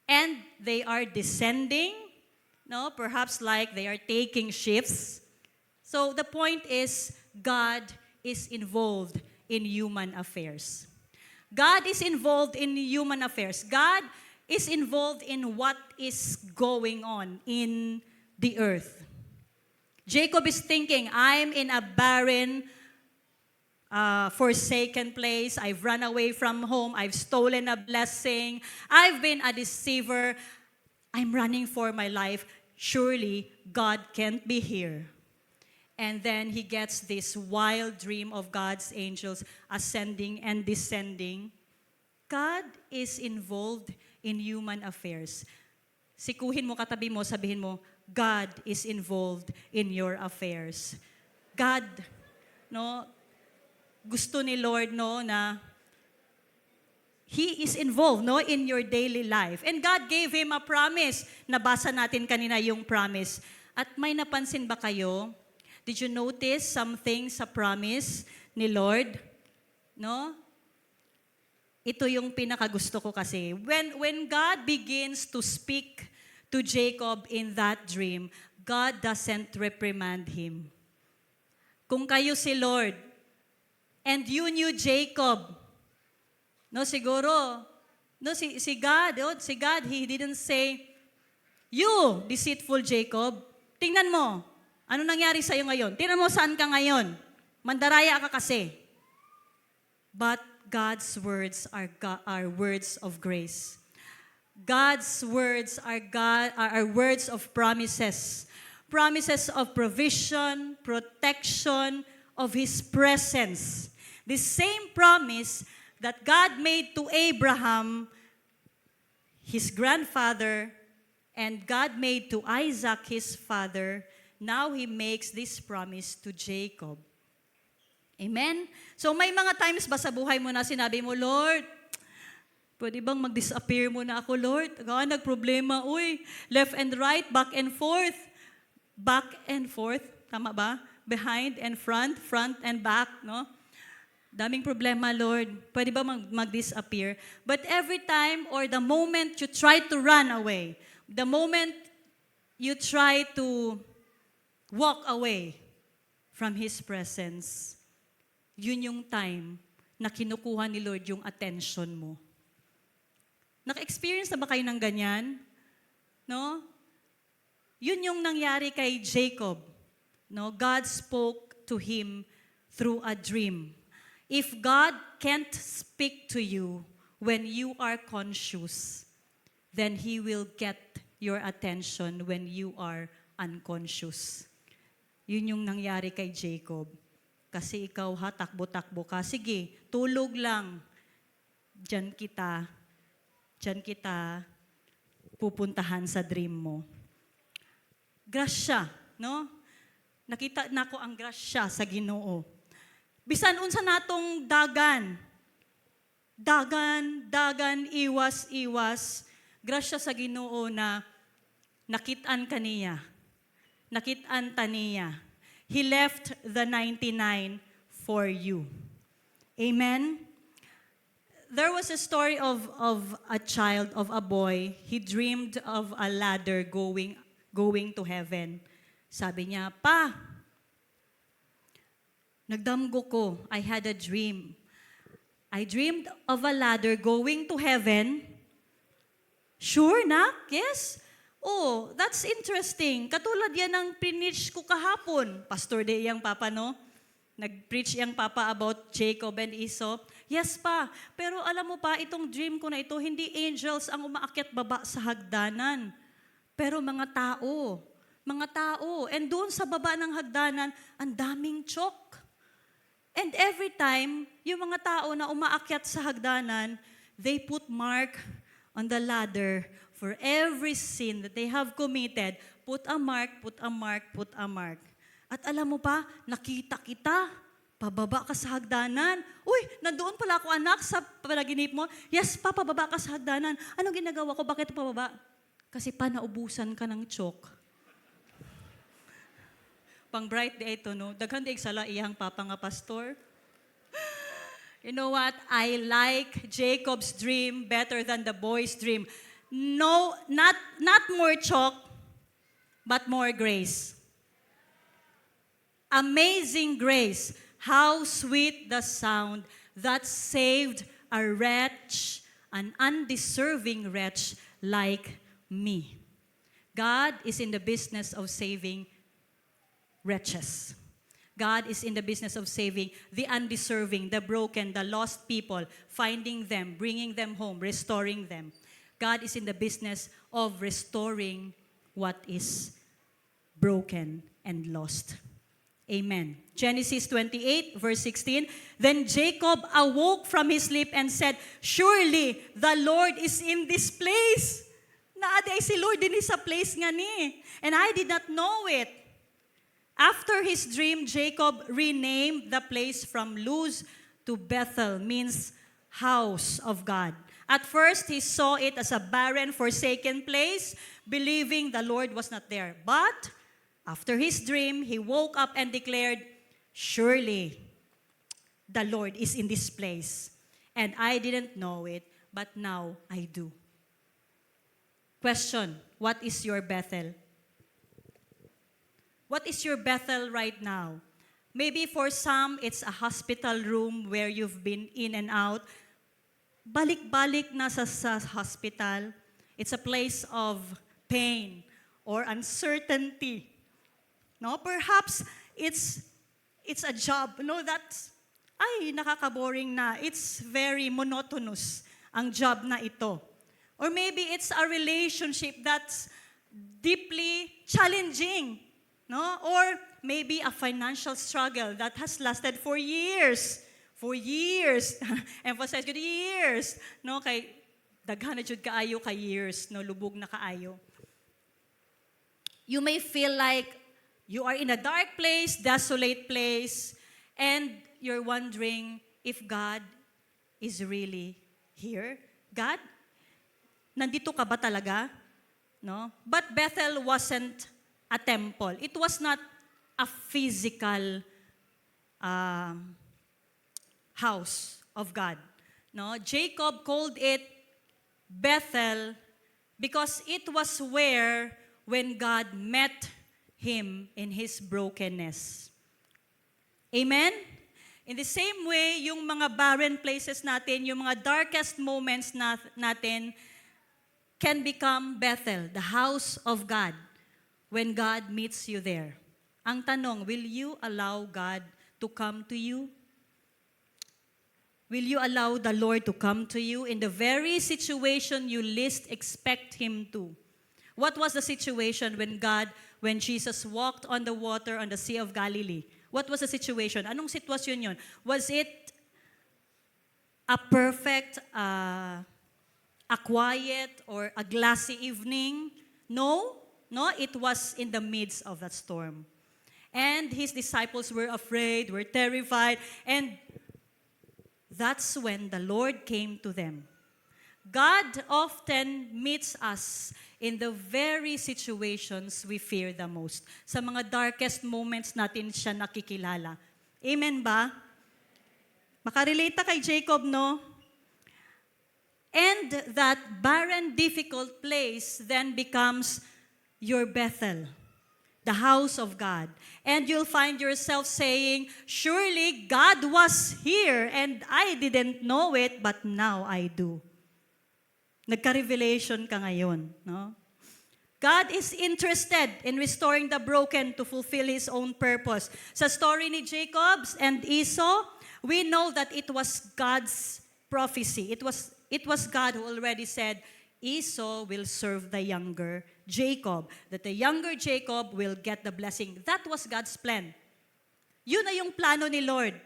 And they are descending, no, perhaps like they are taking shifts. So the point is, God is involved in human affairs. God is involved in human affairs. God is involved in what is going on in the earth. Jacob is thinking, I'm in a barren, forsaken place. I've run away from home. I've stolen a blessing. I've been a deceiver. I'm running for my life. Surely God can't be here. And then he gets this wild dream of God's angels ascending and descending. God is involved in human affairs. Sikuhin mo, katabi mo, sabihin mo, God is involved in your affairs. God, no, gusto ni Lord, no, na He is involved, no, in your daily life. And God gave him a promise. Nabasa natin kanina yung promise. At may napansin ba kayo? Did you notice something sa promise ni Lord? No? ito yung pinakagusto ko kasi. When God begins to speak to Jacob in that dream, God doesn't reprimand him. Kung kayo si Lord, and you knew Jacob, no, siguro, no, si God, He didn't say, you, deceitful Jacob, tingnan mo, ano nangyari sa'yo ngayon? Tingnan mo saan ka ngayon? Mandaraya ka kasi. But God's words are words of grace. God's words are words of promises. Promises of provision, protection, of His presence. The same promise that God made to Abraham, his grandfather, and God made to Isaac, his father, now He makes this promise to Jacob. Amen? So may mga times ba sa buhay mo na sinabi mo, Lord, pwede bang mag-disappear muna ako, Lord? Nagproblema, left and right, back and forth. Back and forth, tama ba? Behind and front and back, no? Daming problema, Lord. Pwede ba mag-disappear? But every time or the moment you try to run away, the moment you try to walk away from His presence, yun yung time na kinukuha ni Lord yung attention mo. Naka-experience na ba kayo ng ganyan? No? Yun yung nangyari kay Jacob. No? God spoke to him through a dream. If God can't speak to you when you are conscious, then He will get your attention when you are unconscious. Yun yung nangyari kay Jacob. Kasi ikaw takbo-takbo ka. Sige, tulog lang. Diyan kita pupuntahan sa dream mo. Grasya, no? Nakita nako ang grasya sa Ginoo. Bisan unsa natong dagan, iwas, grasya sa Ginoo na nakitaan kaniya. Nakitaan taniya. He left the 99 for you. Amen? There was a story of a child, of a boy. He dreamed of a ladder going to heaven. Sabi niya, Pa, nagdamgo ko. I had a dream. I dreamed of a ladder going to heaven. Sure, nak? Yes? Oh, that's interesting. Katulad yan ng preach ko kahapon. Pastor Day yang papa, no? Nag-preach yang papa about Jacob and Esau. Yes pa, pero alam mo pa, itong dream ko na ito, hindi angels ang umaakyat baba sa hagdanan. Pero mga tao. And doon sa baba ng hagdanan, ang daming chok. And every time, yung mga tao na umaakyat sa hagdanan, they put mark on the ladder for every sin that they have committed. Put a mark, put a mark, put a mark. At alam mo pa, nakita kita, pababa ka sa hagdanan. Uy, nandoon pala ako anak sa panaginip mo. Yes pa, pababa ka sa hagdanan. Anong ginagawa ko? Bakit pababa? Kasi pa naubusan ka ng chok. Pang bright day ito, no? Daghan di sala iyang papa nga pastor. You know what? I like Jacob's dream better than the boy's dream. No, not more chalk, but more grace. Amazing grace. How sweet the sound that saved a wretch, an undeserving wretch like me. God is in the business of saving wretches. God is in the business of saving the undeserving, the broken, the lost people, finding them, bringing them home, restoring them. God is in the business of restoring what is broken and lost. Amen. Genesis 28, verse 16. Then Jacob awoke from his sleep and said, Surely the Lord is in this place. Naaday si Lord din sa place nga ni. And I did not know it. After his dream, Jacob renamed the place from Luz to Bethel, means house of God. At first, he saw it as a barren, forsaken place, believing the Lord was not there. But after his dream, he woke up and declared, Surely the Lord is in this place. and I didn't know it, but now I do. Question, what is your Bethel? What is your Bethel right now? Maybe for some, it's a hospital room where you've been in and out. Balik-balik na sa hospital. It's a place of pain or uncertainty. No, perhaps it's a job. No, that's nakaka-boring na. It's very monotonous ang job na ito. Or maybe it's a relationship that's deeply challenging. No? Or maybe a financial struggle that has lasted for years. For years. Emphasize ko, years. No, kay daghan na jud kaayo ka years, no, lubog na kaayo. You may feel like you are in a dark place, desolate place, and you're wondering if God is really here. God, nandito ka ba talaga? No? But Bethel wasn't a temple. It was not a physical house of God. No? Jacob called it Bethel because it was where when God met him in his brokenness. Amen? In the same way, yung mga barren places natin, yung mga darkest moments natin can become Bethel, the house of God, when God meets you there. Ang tanong, will you allow God to come to you? Will you allow the Lord to come to you in the very situation you least expect Him to? What was the situation when Jesus walked on the water on the Sea of Galilee? What was the situation? Anong sitwasyon yun? Was it a perfect, a quiet, or a glassy evening? No, it was in the midst of that storm. And His disciples were afraid, were terrified, and that's when the Lord came to them. God often meets us in the very situations we fear the most. Sa mga darkest moments natin siya nakikilala. Amen ba? Makarelate kay Jacob, no? And that barren, difficult place then becomes your Bethel, the house of God. And you'll find yourself saying, surely God was here and I didn't know it, but now I do. Nagka-revelation ka ngayon, no? God is interested in restoring the broken to fulfill His own purpose. Sa story ni Jacob and Esau, we know that it was God's prophecy. It was God who already said, Esau will serve the younger Jacob, that the younger Jacob will get the blessing. That was God's plan. Yun na yung plano ni Lord.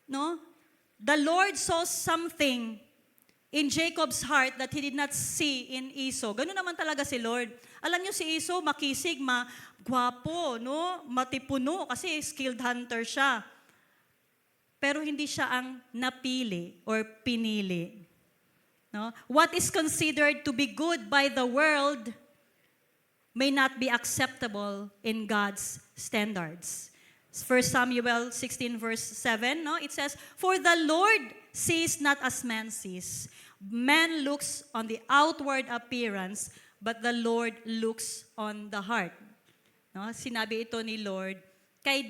No? The Lord saw something in Jacob's heart that he did not see in Esau. Ganun naman talaga si Lord. Alam niyo si Esau, makisig, gwapo, no? Matipuno kasi skilled hunter siya. Pero hindi siya ang napili or pinili. No? What is considered to be good by the world may not be acceptable in God's standards. 1 Samuel 16 verse 7, no? It says, "For the Lord sees not as man sees. Man looks on the outward appearance, but the Lord looks on the heart." No? Sinabi ito ni Lord kay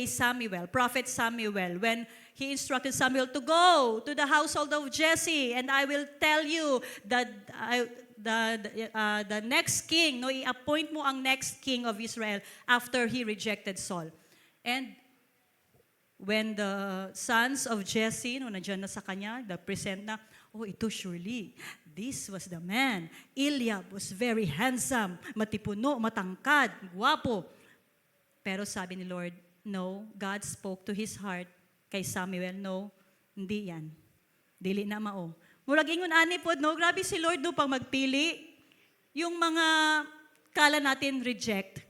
Samuel, Prophet Samuel, when he instructed Samuel to go to the household of Jesse, and I will tell you that the next king, no, i-appoint mo ang next king of Israel after he rejected Saul. And when the sons of Jesse, no, nandiyan na sa kanya, present na, oh, ito surely, this was the man. Eliab was very handsome, matipuno, matangkad, guwapo. Pero sabi ni Lord, no, God spoke to his heart kay Samuel, no, hindi yan. Dili na mao. Murag ingon ani pod, no, grabe si Lord no pag magpili. Yung mga kala natin reject.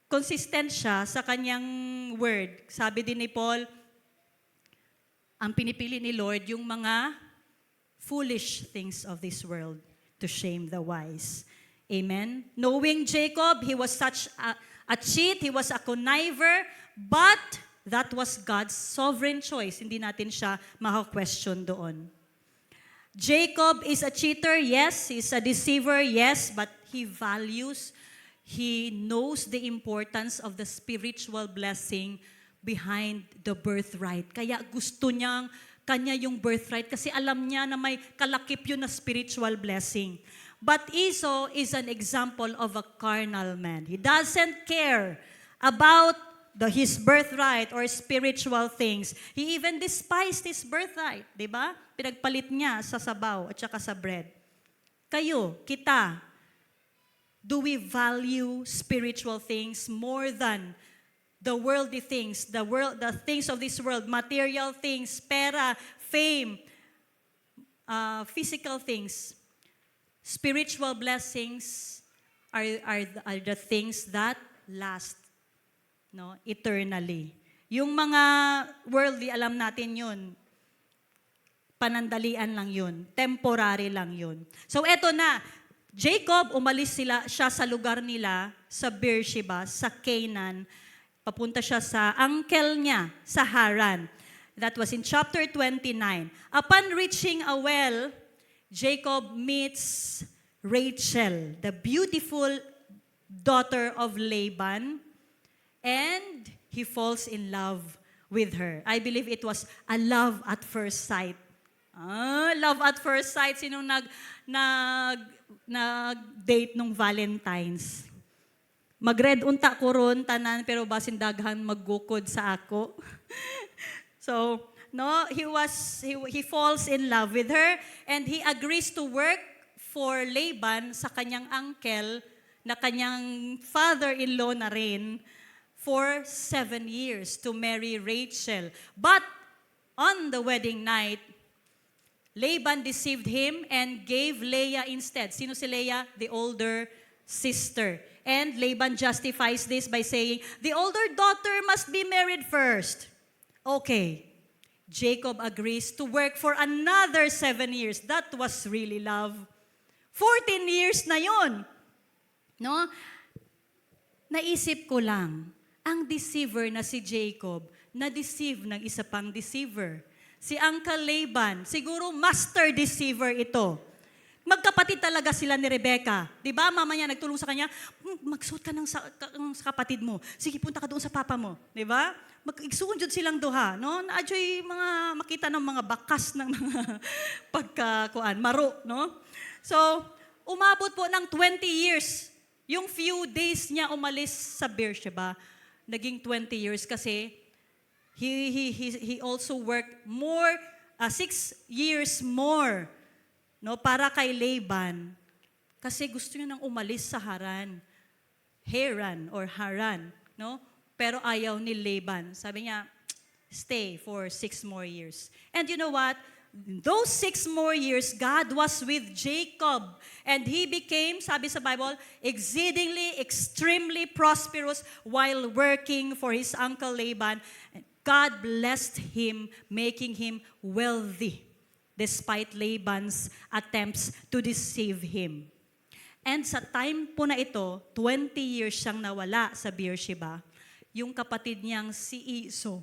Consistent siya sa kanyang word. Sabi din ni Paul, ang pinipili ni Lord yung mga foolish things of this world to shame the wise. Amen? Knowing Jacob, he was such a cheat, he was a conniver, but That was God's sovereign choice. Hindi natin siya maka-question doon. Jacob is a cheater, yes. He's a deceiver, yes. But he knows the importance of the spiritual blessing behind the birthright. Kaya gusto niyang kanya yung birthright kasi alam niya na may kalakip yun na spiritual blessing. But Esau is an example of a carnal man. He doesn't care about his birthright or spiritual things. He even despised his birthright, di ba? Pinagpalit niya sa sabaw at saka sa bread. Kayo, kita, do we value spiritual things more than the worldly things, the things of this world, material things, pera, fame, physical things? Spiritual blessings are the things that last, no, eternally. Yung mga worldly, alam natin yun. Panandalian lang yun. Temporary lang yun. So eto na, Jacob, umalis siya sa lugar nila, sa Beersheba, sa Canaan. Papunta siya sa uncle niya, sa Haran. That was in chapter 29. Upon reaching a well, Jacob meets Rachel, the beautiful daughter of Laban, and he falls in love with her. I believe it was a love at first sight. Love at first sight. Sinong nag-date nung Valentine's? Magred unta ko ron, tanan, pero basin daghan maggukod sa ako. So, no, he falls in love with her and he agrees to work for Laban sa kanyang uncle na kanyang father-in-law na rin for 7 years to marry Rachel. But on the wedding night, Laban deceived him and gave Leah instead. Sino si Leah? The older sister. And Laban justifies this by saying, the older daughter must be married first. Okay. Jacob agrees to work for another 7 years. That was really love. 14 years na yun. No? Naisip ko lang, ang deceiver na si Jacob, na-deceive ng isa pang deceiver. Si Uncle Laban, siguro master deceiver ito. Magkapatid talaga sila ni Rebecca. Di ba? Mama niya nagtulong sa kanya, magsuot ka ng sa kapatid mo. Sige, punta ka doon sa papa mo. Di ba? Igsuunjud silang duha. No? Na-adyoy mga makita ng mga bakas ng mga pagkakuan, maro. No? So, umabot po ng 20 years. Yung few days niya umalis sa Beersheba, naging 20 years kasi he also worked more, 6 years more, no, para kay Laban. Kasi gusto niya nang umalis sa Haran, no? Pero ayaw ni Laban. Sabi niya, stay for 6 more years. And you know what? Those 6 more years, God was with Jacob. And he became, sabi sa Bible, exceedingly, extremely prosperous while working for his uncle Laban. God blessed him, making him wealthy, despite Laban's attempts to deceive him. And sa time po na ito, 20 years siyang nawala sa Beersheba. Yung kapatid niyang si Esau,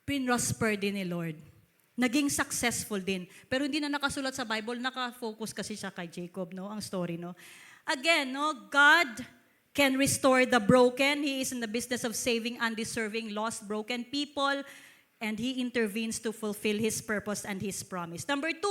pinrosper din ni Lord. Naging successful din. Pero hindi na nakasulat sa Bible, nakafocus kasi siya kay Jacob, no? Ang story, no? Again, no? God can restore the broken. He is in the business of saving undeserving, lost, broken people. And He intervenes to fulfill His purpose and His promise. Number 2,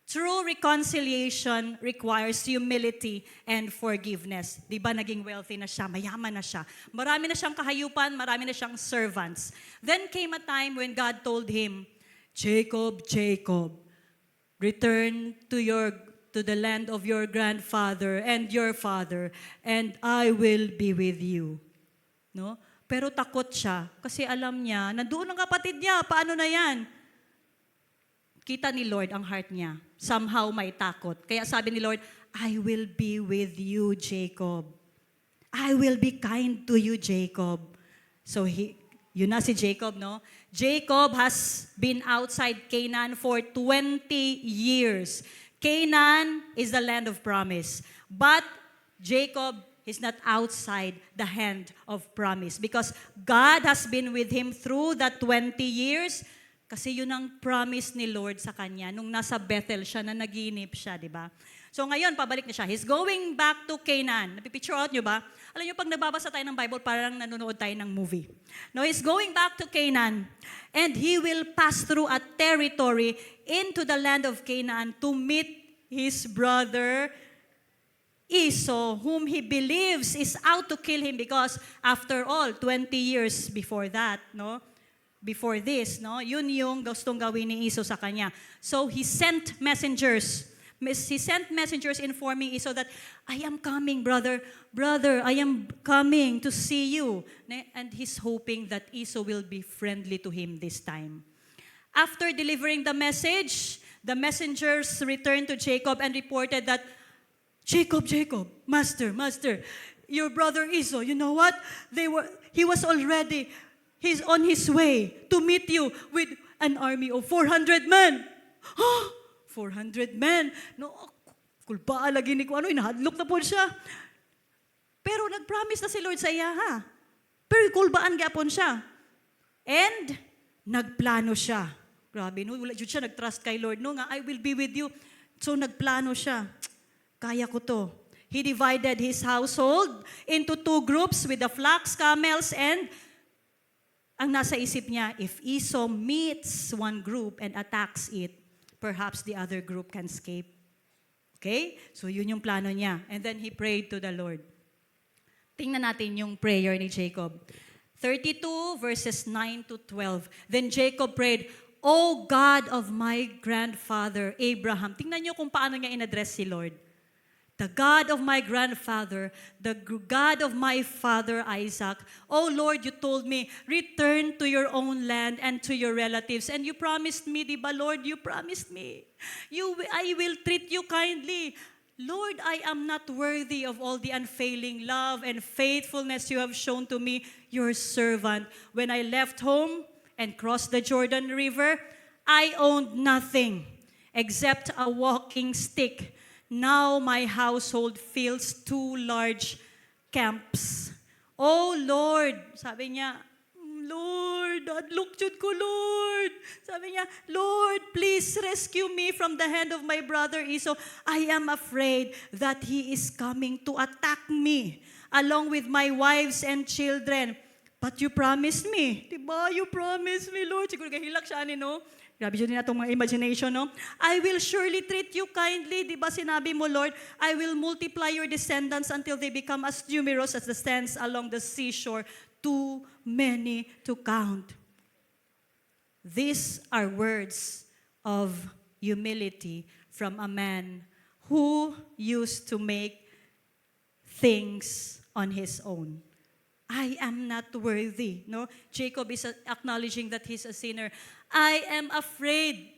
true reconciliation requires humility and forgiveness. Di ba naging wealthy na siya, mayaman na siya. Marami na siyang kahayupan, marami na siyang servants. Then came a time when God told him, Jacob, Jacob, return to the land of your grandfather and your father, and I will be with you. No? Pero takot siya kasi alam niya, nandoon ang kapatid niya, paano na yan? Kita ni Lord ang heart niya. Somehow may takot. Kaya sabi ni Lord, I will be with you, Jacob. I will be kind to you, Jacob. So yun na si Jacob, no? Jacob has been outside Canaan for 20 years. Canaan is the land of promise. But Jacob, He's not outside the hand of promise. Because God has been with him through that 20 years. Kasi yun ang promise ni Lord sa kanya. Nung nasa Bethel siya, na naginip siya, di ba? So ngayon, pabalik na siya. He's going back to Canaan. Napipicture out nyo ba? Alam nyo, pag nababasa tayo ng Bible, parang nanonood tayo ng movie. No, he's going back to Canaan. And he will pass through a territory into the land of Canaan to meet his brother Esau, whom he believes is out to kill him because after all, 20 years before that, no? Before this, no? Yun yung gustong gawin ni Esau sa kanya. So he sent messengers. He sent messengers informing Esau that, I am coming, brother. Brother, I am coming to see you. And he's hoping that Esau will be friendly to him this time. After delivering the message, the messengers returned to Jacob and reported that, Jacob, master, your brother Esau, you know what? He's on his way to meet you with an army of 400 men. 400 men. No, kulbaan lagi ni ko, inahadlok na po siya. Pero nag-promise na si Lord sa iya, ha? Pero kulbaan gyapon siya. And, nagplano siya. Grabe, no? Wala jud siya nag-trust kay Lord, no? Nga, I will be with you. So, nagplano siya. Kaya ko to. He divided his household into 2 groups with the flocks, camels, and ang nasa isip niya, if Esau meets one group and attacks it, perhaps the other group can escape. Okay? So yun yung plano niya. And then he prayed to the Lord. Tingnan natin yung prayer ni Jacob. 32 verses 9 to 12. Then Jacob prayed, O God of my grandfather Abraham. Tingnan niyo kung paano niya in-address si Lord. The God of my grandfather, the God of my father Isaac. Oh Lord, you told me, return to your own land and to your relatives. And you promised me, di ba Lord, you promised me. I will treat you kindly. Lord, I am not worthy of all the unfailing love and faithfulness you have shown to me, your servant. When I left home and crossed the Jordan River, I owned nothing except a walking stick. Now my household fills 2 large camps. Oh Lord, sabi niya, Lord, adlok jud ko, Lord. Sabi niya, Lord, please rescue me from the hand of my brother Esau. I am afraid that he is coming to attack me along with my wives and children. But you promised me. Diba? You promised me, Lord. Siguro kahilak siya, no? Grabe yun din itong mga imagination, no? I will surely treat you kindly. Diba sinabi mo, Lord, I will multiply your descendants until they become as numerous as the sands along the seashore, too many to count. These are words of humility from a man who used to make things on his own. I am not worthy. No? Jacob is acknowledging that he's a sinner. I am afraid.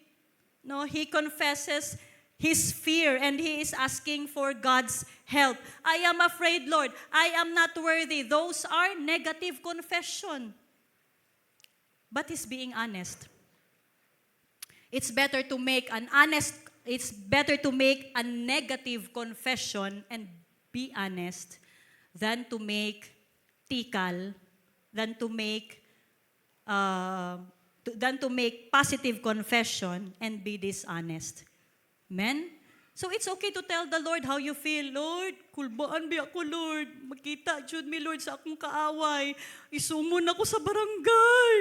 No, he confesses his fear and he is asking for God's help. I am afraid, Lord. I am not worthy. Those are negative confession. But he's being honest. It's better to make a negative confession and be honest than to make tikal, than to make positive confession and be dishonest. Amen? So it's okay to tell the Lord how you feel. Lord, kulbaan ba ako, Lord? Magkita, jud mi, Lord, sa akong kaaway. Isumon ako sa barangay.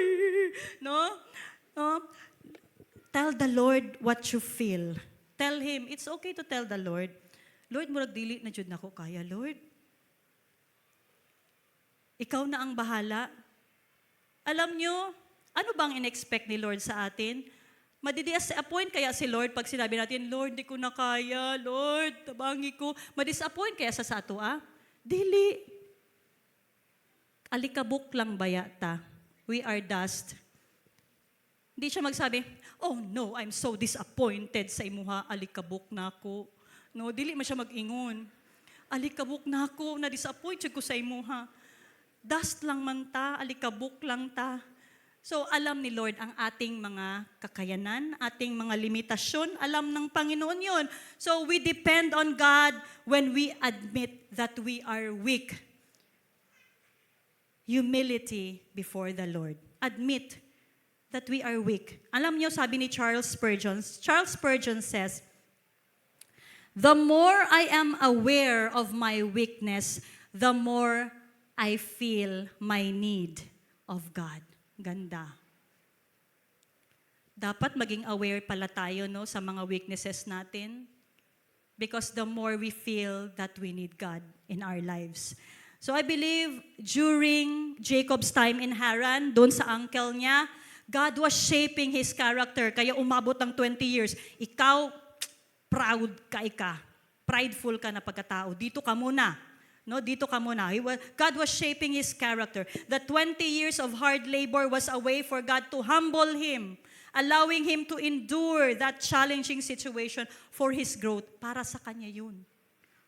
No? Tell the Lord what you feel. Tell Him, it's okay to tell the Lord, Lord, murag dili na jud nako kaya, Lord. Ikaw na ang bahala. Alam nyo, ano bang in-expect ni Lord sa atin? Madi-disappoint kaya si Lord pag sinabi natin, Lord, di ko na kaya, Lord, tabangi ko. Madi-disappoint kaya sa ato, Dili. Alikabok lang bayata. We are dust. Hindi siya magsabi, oh no, I'm so disappointed sa imuha, alikabok na ako. No, dili man siya mag-ingon. Alikabok na ako, na-disappoint ko sa imuha. Dust lang man ta, alikabok lang ta. So alam ni Lord ang ating mga kakayanan, ating mga limitasyon, alam ng Panginoon yun. So we depend on God when we admit that we are weak. Humility before the Lord. Admit that we are weak. Alam niyo, sabi ni Charles Spurgeon says, "The more I am aware of my weakness, the more I feel my need of God." Ganda. Dapat maging aware pala tayo, no, sa mga weaknesses natin. Because the more we feel that we need God in our lives. So I believe during Jacob's time in Haran, doon sa uncle niya, God was shaping his character. Kaya umabot ng 20 years. Ikaw, proud ka. Prideful ka na pagkatao. Dito ka muna. No, dito ka muna. God was shaping his character. The 20 years of hard labor was a way for God to humble him, allowing him to endure that challenging situation for his growth. Para sa kanya yun.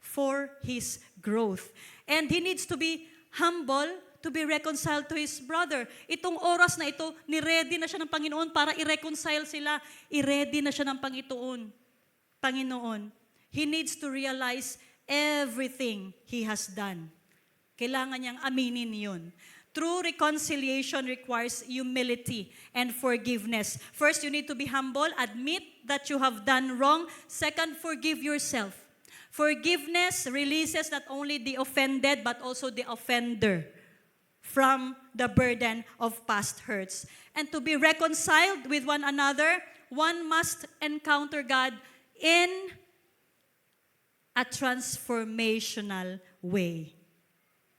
For his growth. And he needs to be humble to be reconciled to his brother. Itong oras na ito, ni-ready na siya ng Panginoon para i-reconcile sila. I-ready na siya ng Panginoon. He needs to realize everything he has done. Kailangan niyang aminin yun. True reconciliation requires humility and forgiveness. First, you need to be humble, admit that you have done wrong. Second, forgive yourself. Forgiveness releases not only the offended but also the offender from the burden of past hurts. And to be reconciled with one another, one must encounter God in a transformational way.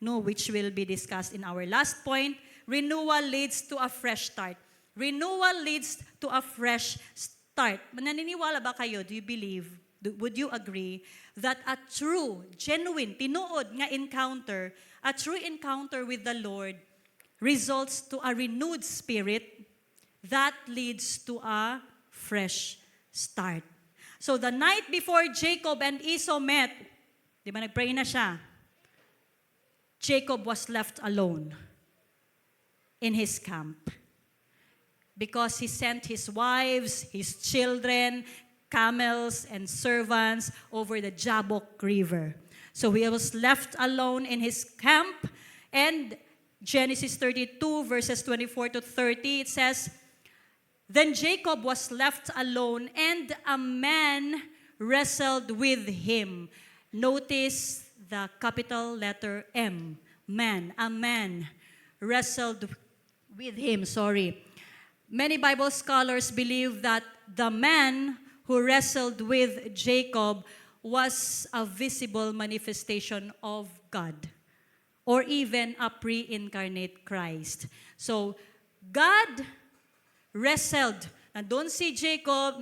No, which will be discussed in our last point. Renewal leads to a fresh start. Renewal leads to a fresh start. Naniniwala ba kayo? Do you believe? Would you agree that a true, genuine, tinuod nga encounter, a true encounter with the Lord results to a renewed spirit that leads to a fresh start. So the night before Jacob and Esau met, di ba nagpray na siya? Jacob was left alone in his camp because he sent his wives, his children, camels, and servants over the Jabbok River. So he was left alone in his camp, and Genesis 32 verses 24 to 30, it says, "Then Jacob was left alone, and a man wrestled with him." Notice the capital letter M. Man. A man wrestled with him. Many Bible scholars believe that the man who wrestled with Jacob was a visible manifestation of God, or even a pre-incarnate Christ. So, God wrestled. Nandun si Jacob,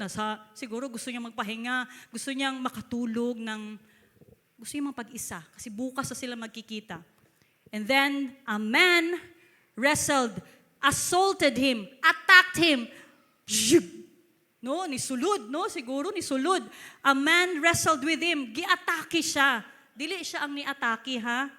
siguro gusto niyang magpahinga, gusto niyang makatulog, gusto niyang pag-isa, kasi bukas na sila magkikita. And then, a man wrestled, assaulted him, attacked him. No, siguro nisulod. A man wrestled with him, giatake siya. Dili siya ang niatake, ha?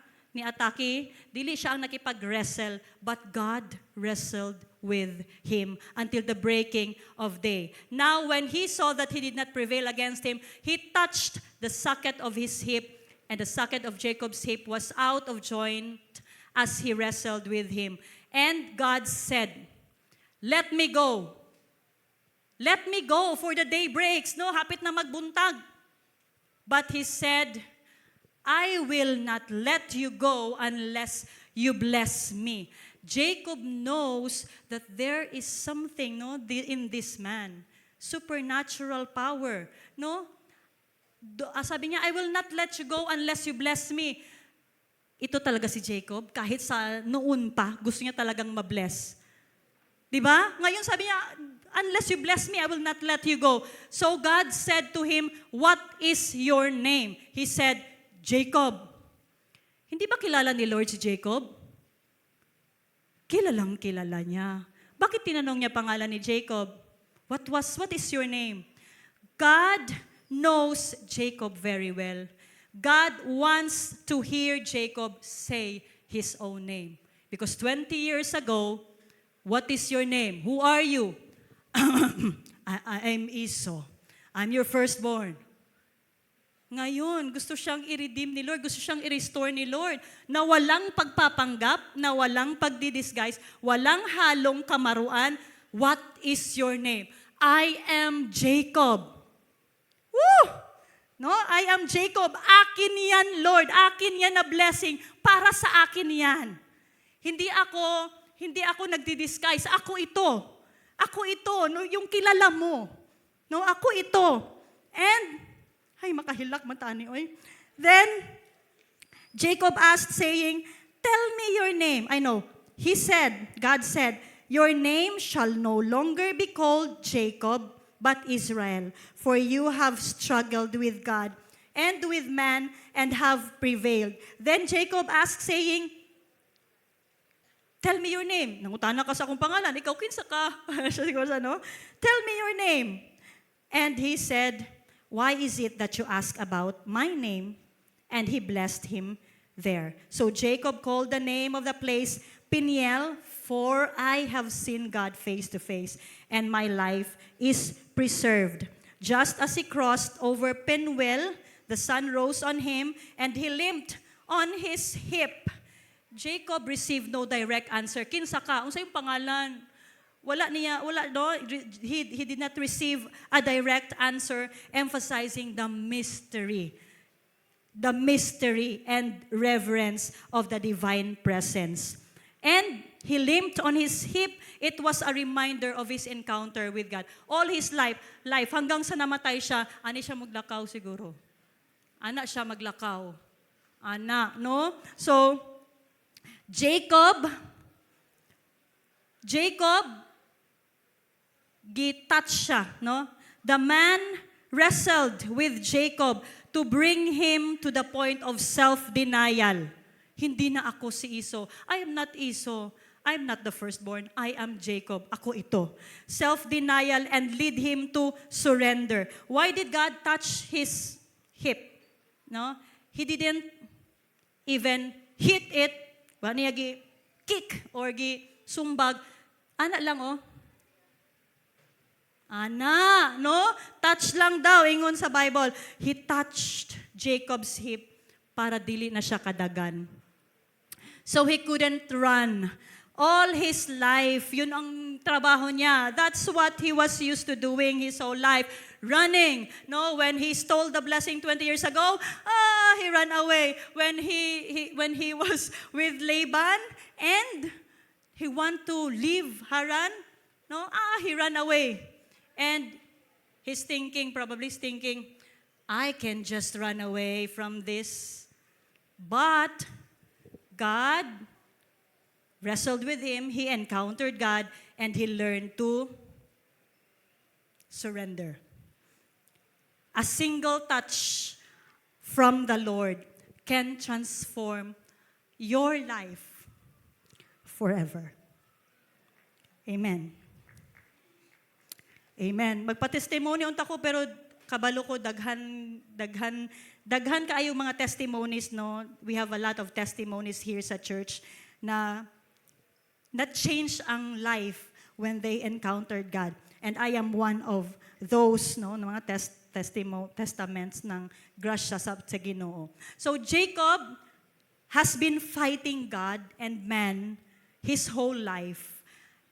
Dili siya ang nakipag-wrestle, but God wrestled with him until the breaking of day. Now, when he saw that he did not prevail against him, he touched the socket of his hip, and the socket of Jacob's hip was out of joint as he wrestled with him. And God said, "Let me go. Let me go, for the day breaks." No, hapit na magbuntag. But he said, "I will not let you go unless you bless me." Jacob knows that there is something, no, in this man. Supernatural power. No? Sabi niya, "I will not let you go unless you bless me." Ito talaga si Jacob, kahit sa noon pa, gusto niya talagang mabless. Diba? Ngayon sabi niya, "Unless you bless me, I will not let you go." So God said to him, "What is your name?" He said, "Jacob." Hindi ba kilala ni Lord si Jacob? Kilalang kilala niya. Bakit tinanong niya pangalan ni Jacob? What is your name? God knows Jacob very well. God wants to hear Jacob say his own name. Because 20 years ago, What is your name? Who are you? I'm Esau. I'm your firstborn. Ngayon, gusto siyang i-redeem ni Lord, gusto siyang i-restore ni Lord, na walang pagpapanggap, na walang pagdidisguise, walang halong kamaruan. What is your name? I am Jacob. Woo! No, I am Jacob. Akin yan, Lord. Akin yan na blessing. Para sa akin yan. Hindi ako nagdi-disguise. Ako ito. Ako ito, no, yung kilala mo. No, ako ito. And ay, makahilak matani, oy. Then, Jacob asked, saying, tell me your name. I know. He said, God said, your name shall no longer be called Jacob, but Israel. For you have struggled with God and with man and have prevailed. Then Jacob asked, saying, tell me your name. Nangutana ka sa akong pangalan. Ikaw, kinsa ka? Siya siguro sa, no? Tell me your name. And he said, why is it that you ask about my name? And he blessed him there. So Jacob called the name of the place Peniel, for I have seen God face to face, and my life is preserved. Just as he crossed over Penuel, the sun rose on him, and he limped on his hip. Jacob received no direct answer. Kinsa ka? Unsa yung pangalan? Wala, no? He did not receive a direct answer, emphasizing the mystery and reverence of the divine presence. And he limped on his hip. It was a reminder of his encounter with God. All his life, hanggang sa namatay siya, ani siya maglakaw siguro. Ana siya maglakaw. Ana, no? So, Jacob, gitouch siya, no? The man wrestled with Jacob to bring him to the point of self-denial. Hindi na ako si Esau. I am not Esau. I am not the firstborn. I am Jacob. Ako ito. Self-denial and lead him to surrender. Why did God touch his hip? No? He didn't even hit it. Wala niya kick or sumbag. Ana lang, oh. Ana, no? Touch lang daw, ingon sa Bible. He touched Jacob's hip para dili na siya kadagan. So he couldn't run. All his life, yun ang trabaho niya. That's what he was used to doing his whole life. Running. No, when he stole the blessing 20 years ago, he ran away. When he was with Laban and he want to leave Haran, no, he ran away. And he's probably thinking, I can just run away from this. But God wrestled with him, he encountered God, and he learned to surrender. A single touch from the Lord can transform your life forever. Amen. Amen. Magpa-testimony unta ko, pero kabalo ko daghan kaayo mga testimonies, no? We have a lot of testimonies here sa church na change ang life when they encountered God. And I am one of those, no, mga testaments ng grasya sa Ginoo. So Jacob has been fighting God and man his whole life.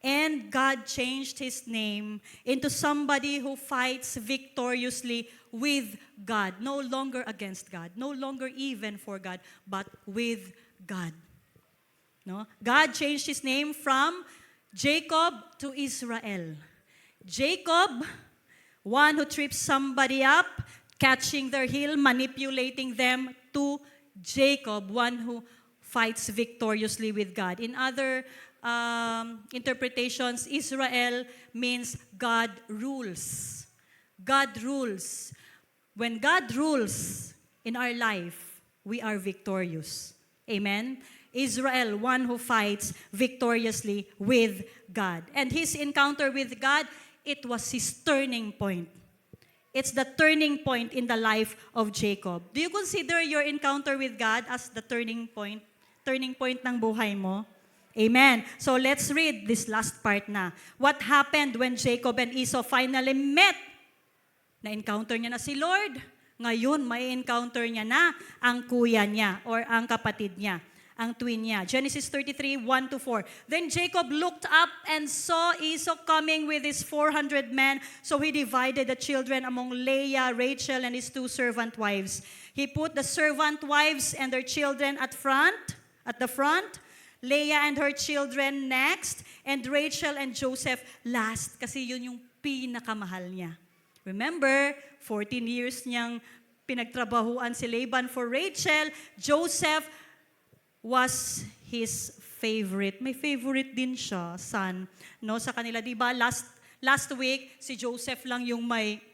And God changed his name into somebody who fights victoriously with God. No longer against God. No longer even for God, but with God. No? God changed his name from Jacob to Israel. Jacob, one who trips somebody up, catching their heel, manipulating them, to Jacob, one who fights victoriously with God. In other interpretations, Israel means God rules. God rules. When God rules in our life, we are victorious. Amen? Israel, one who fights victoriously with God. And his encounter with God, it was his turning point. It's the turning point in the life of Jacob. Do you consider your encounter with God as the turning point? Turning point ng buhay mo? Amen. So let's read this last part na. What happened when Jacob and Esau finally met? Na-encounter niya na si Lord. Ngayon, may encounter niya na ang kuya niya or ang kapatid niya, ang twin niya. Genesis 33, 1-4. Then Jacob looked up and saw Esau coming with his 400 men. So he divided the children among Leah, Rachel, and his 2 servant wives. He put the servant wives and their children at the front, Leah and her children next, and Rachel and Joseph last. Kasi yun yung pinakamahal niya. Remember, 14 years niyang pinagtrabahuan si Laban for Rachel. Joseph was his favorite. May favorite din siya, son. No, sa kanila, di ba? Last week, si Joseph lang yung may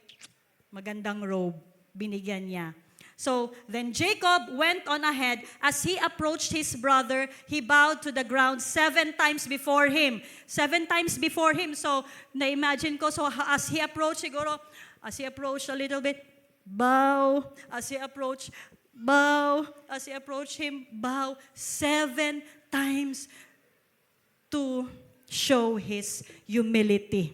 magandang robe. Binigyan niya. So, then Jacob went on ahead. As he approached his brother, he bowed to the ground 7 times before him. 7 times before him. So, na-imagine ko, so as he approached, siguro, as he approached a little bit, bow. As he approached, bow. As he approached him, bow. 7 times to show his humility.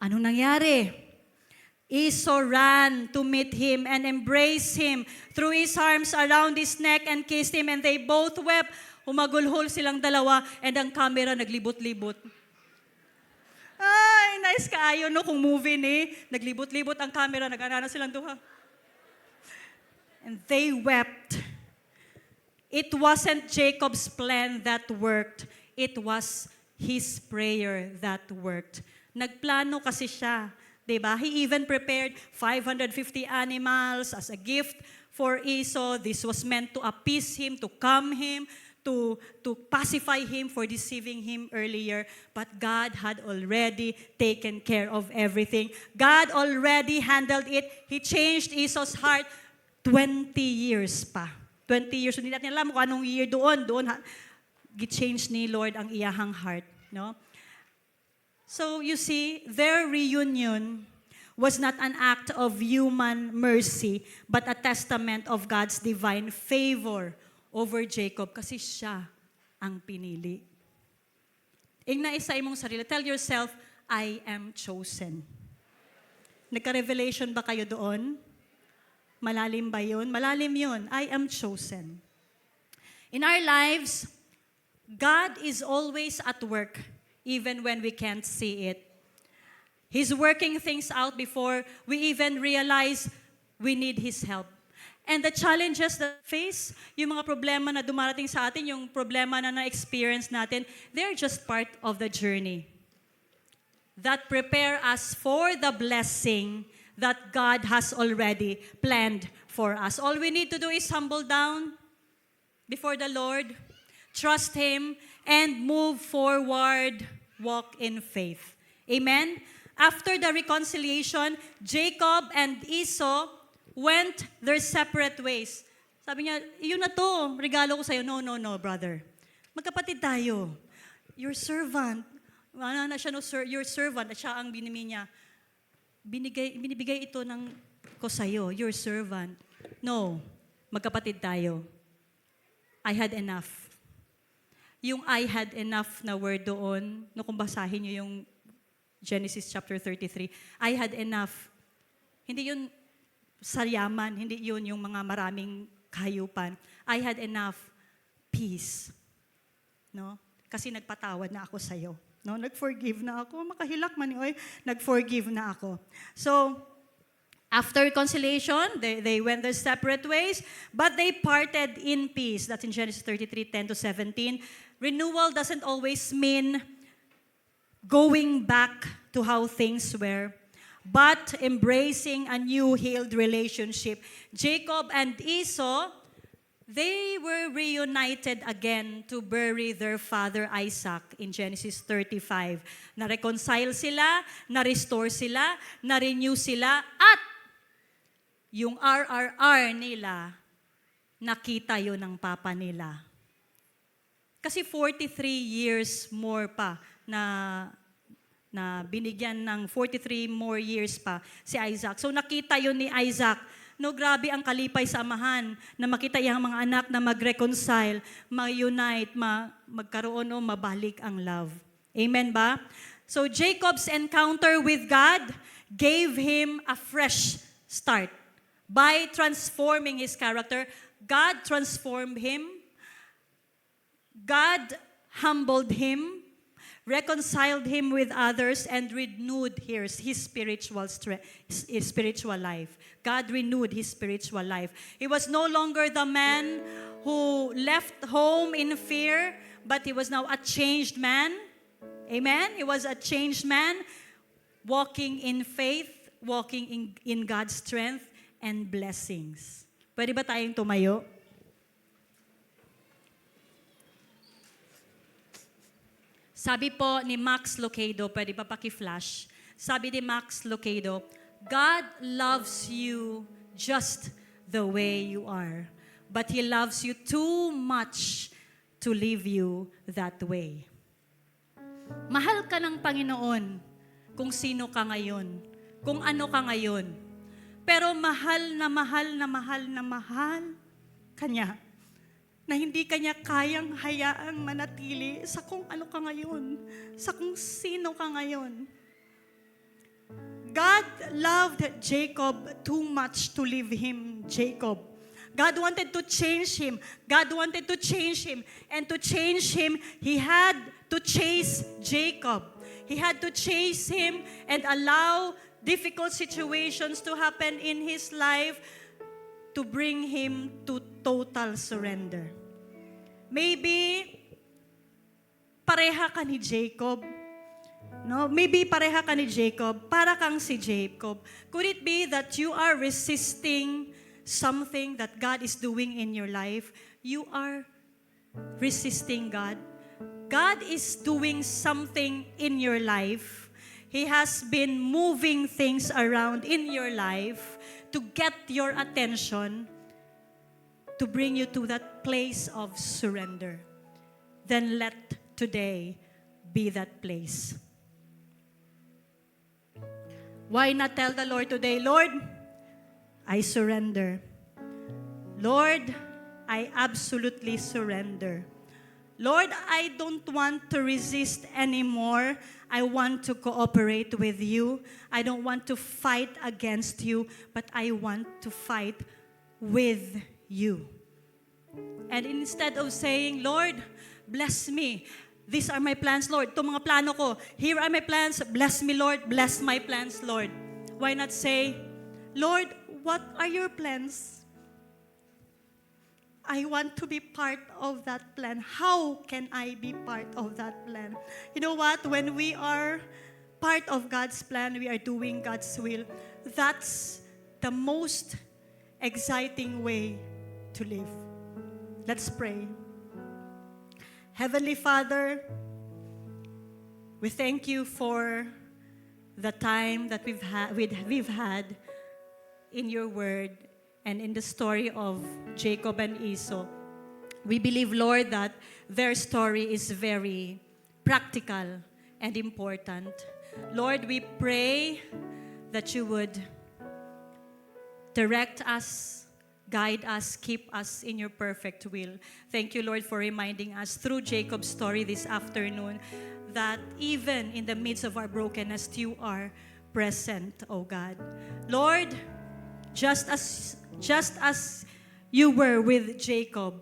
Anong nangyari? Esau ran to meet him and embraced him, threw his arms around his neck and kissed him, and they both wept. Humagulhol silang dalawa, and ang camera naglibot-libot. Ay, nice kaayo, no? Kung movie ni, naglibot-libot ang camera, nag-arana silang duha. And they wept. It wasn't Jacob's plan that worked. It was his prayer that worked. Nagplano kasi siya. Diba? He even prepared 550 animals as a gift for Esau. This was meant to appease him, to calm him, to pacify him for deceiving him earlier. But God had already taken care of everything. God already handled it. He changed Esau's heart 20 years pa. 20 years. Hindi natin alam kung anong year doon. Gi-change ni Lord ang iyahang heart. No? So you see, their reunion was not an act of human mercy, but a testament of God's divine favor over Jacob kasi siya ang pinili. Ignaisa imong sarili. Tell yourself, I am chosen. Nagka-revelation ba kayo doon? Malalim ba yun? Malalim yun. I am chosen. In our lives, God is always at work, even when we can't see it. He's working things out before we even realize we need His help. And the challenges that we face, yung mga problema na dumarating sa atin, yung problema na na-experience natin, they're just part of the journey that prepare us for the blessing that God has already planned for us. All we need to do is humble down before the Lord, trust Him, and move forward, walk in faith. Amen? After the reconciliation, Jacob and Esau went their separate ways. Sabi niya, yun na to, regalo ko sa'yo. No, brother. Magkapatid tayo. Your servant. Ano na siya, no, sir, your servant. At siya ang binimi niya. Binibigay ito ko sa'yo, your servant. No, magkapatid tayo. I had enough. Yung I had enough na word doon, no, kung basahin niyo yung Genesis chapter 33, I had enough. Hindi yun saryaman, hindi yun yung mga maraming kahayupan. I had enough peace. No? Kasi nagpatawad na ako sa'yo. No? Nag-forgive na ako. Makahilak man oy, nag-forgive na ako. So, after reconciliation, they went their separate ways, but they parted in peace. That's in Genesis 33, 10-17. Renewal doesn't always mean going back to how things were, but embracing a new healed relationship. Jacob and Esau, they were reunited again to bury their father Isaac in Genesis 35. Na-reconcile sila, na-restore sila, na-renew sila, at yung RRR nila, nakita yun ng papa nila. Kasi 43 years more pa na binigyan ng 43 more years pa si Isaac. So nakita yun ni Isaac No, grabe ang kalipay sa amahan na makita yung mga anak na mag-reconcile, mag-unite, magkaroon o mabalik ang love. Amen ba? So Jacob's encounter with God gave him a fresh start. By transforming his character, God transformed him. God humbled him, reconciled him with others, and renewed his spiritual life. God renewed his spiritual life. He was no longer the man who left home in fear, but he was now a changed man. Amen? He was a changed man, walking in faith, walking in God's strength and blessings. Pwede ba tayong tumayo? Sabi po ni Max Lucado, pwede ba paki-flash? Sabi ni Max Lucado, God loves you just the way you are, but He loves you too much to leave you that way. Mahal ka ng Panginoon kung sino ka ngayon, kung ano ka ngayon. Pero mahal na mahal na mahal na mahal Kanya, na hindi Kanya kayang hayaang manatili sa kung ano ka ngayon, sa kung sino ka ngayon. God loved Jacob too much to leave him Jacob. God wanted to change him. God wanted to change him. And to change him, He had to chase Jacob. He had to chase him and allow difficult situations to happen in his life to bring him to total surrender. Maybe pareha ka ni Jacob. No? Maybe pareha ka ni Jacob. Para kang si Jacob. Could it be that you are resisting something that God is doing in your life? You are resisting God. God is doing something in your life. He has been moving things around in your life to get your attention, to bring you to that place of surrender. Then let today be that place. Why not tell the Lord today, Lord, I surrender. Lord, I absolutely surrender. Lord, I don't want to resist anymore. I want to cooperate with you. I don't want to fight against you, but I want to fight with you. And instead of saying, Lord, bless me. These are my plans, Lord. Ito mga plano ko. Here are my plans. Bless me, Lord. Bless my plans, Lord. Why not say, Lord, what are your plans? I want to be part of that plan. How can I be part of that plan? You know what? When we are part of God's plan, we are doing God's will. That's the most exciting way to live. Let's pray. Heavenly Father, we thank you for the time that we've had in your word and in the story of Jacob and Esau. We believe, Lord, that their story is very practical and important. Lord, we pray that you would direct us, guide us, keep us in your perfect will. Thank you, Lord, for reminding us through Jacob's story this afternoon that even in the midst of our brokenness, you are present, O God. Lord, just as you were with Jacob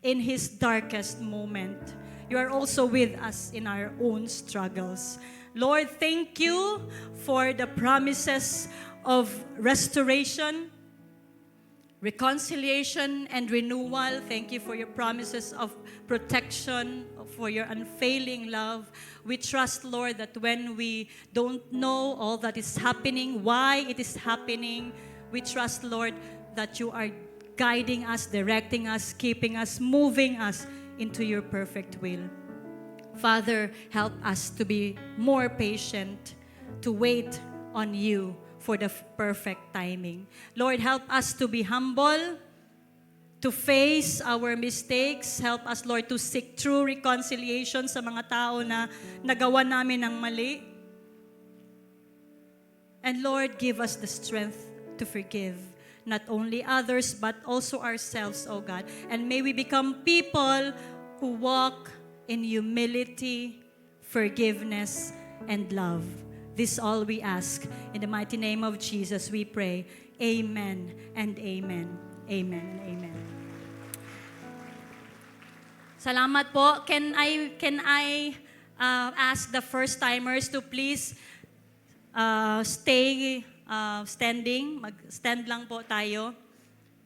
in his darkest moment, you are also with us in our own struggles. Lord, thank you for the promises of restoration, reconciliation, and renewal. Thank you for your promises of protection, for your unfailing love. We trust, Lord, that when we don't know all that is happening, why it is happening, we trust, Lord, that you are guiding us, directing us, keeping us, moving us into your perfect will. Father, help us to be more patient, to wait on you for the perfect timing. Lord, help us to be humble, to face our mistakes. Help us, Lord, to seek true reconciliation sa mga tao na nagawa namin ng mali. And Lord, give us the strength to forgive. not only others, but also ourselves, O God. And may we become people who walk in humility, forgiveness, and love. This all we ask. In the mighty name of Jesus, we pray. Amen and amen. Amen and amen. Salamat po. Can I ask the first timers to please stay standing? Mag-stand lang po tayo.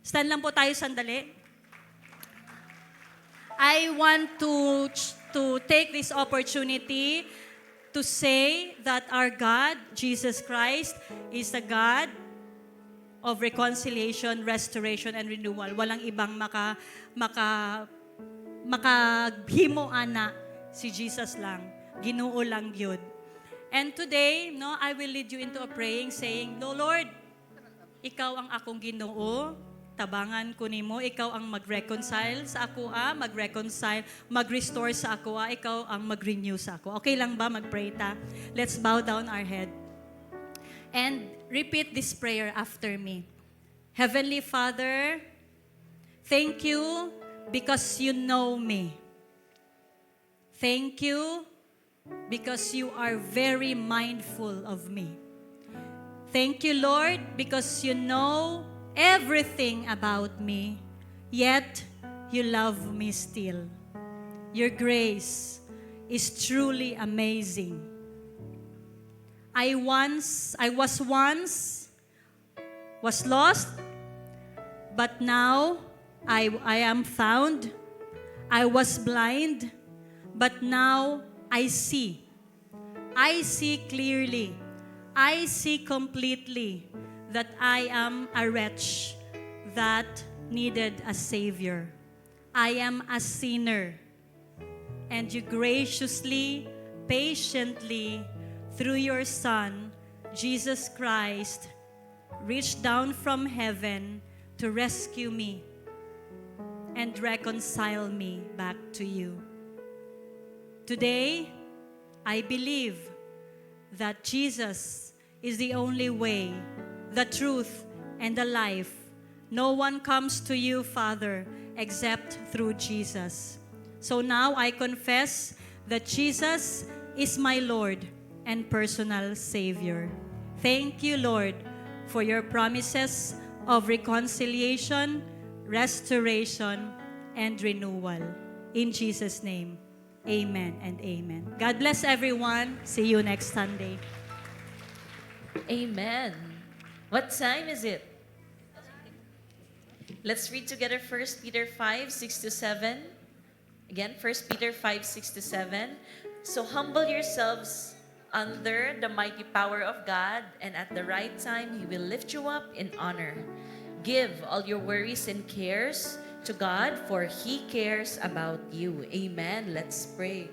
Stand lang po tayo sandali. I want to take this opportunity to say that our God, Jesus Christ, is a God of reconciliation, restoration, and renewal. Walang ibang makaghimo ana si Jesus lang. Ginoo lang yun. And today, I will lead you into a praying saying, "No, Lord, ikaw ang akong Ginoo, tabangan ko nimo, ikaw ang mag-reconcile sa ako, mag-restore sa ako, ikaw ang mag-renew sa ako." Okay lang ba mag-pray ta? Let's bow down our head. And repeat this prayer after me. Heavenly Father, thank you because you know me. Thank you because you are very mindful of me. Thank you, Lord, because you know everything about me, yet you love me still. Your grace is truly amazing. I was once lost, but now I am found. I was blind, but now I see. I see clearly. I see completely that I am a wretch that needed a Savior. I am a sinner. And you graciously, patiently, through your Son, Jesus Christ, reached down from heaven to rescue me and reconcile me back to you. Today, I believe that Jesus is the only way, the truth, and the life. No one comes to you, Father, except through Jesus. So now I confess that Jesus is my Lord and personal Savior. Thank you, Lord, for your promises of reconciliation, restoration, and renewal. In Jesus' name, amen and amen. God bless everyone. See you next Sunday. Amen. What time is it? Let's read together 1 Peter 5:6-7. Again, 1 Peter 5:6-7. So humble yourselves under the mighty power of God, and at the right time, He will lift you up in honor. Give all your worries and cares to God, for He cares about you. Amen. Let's pray.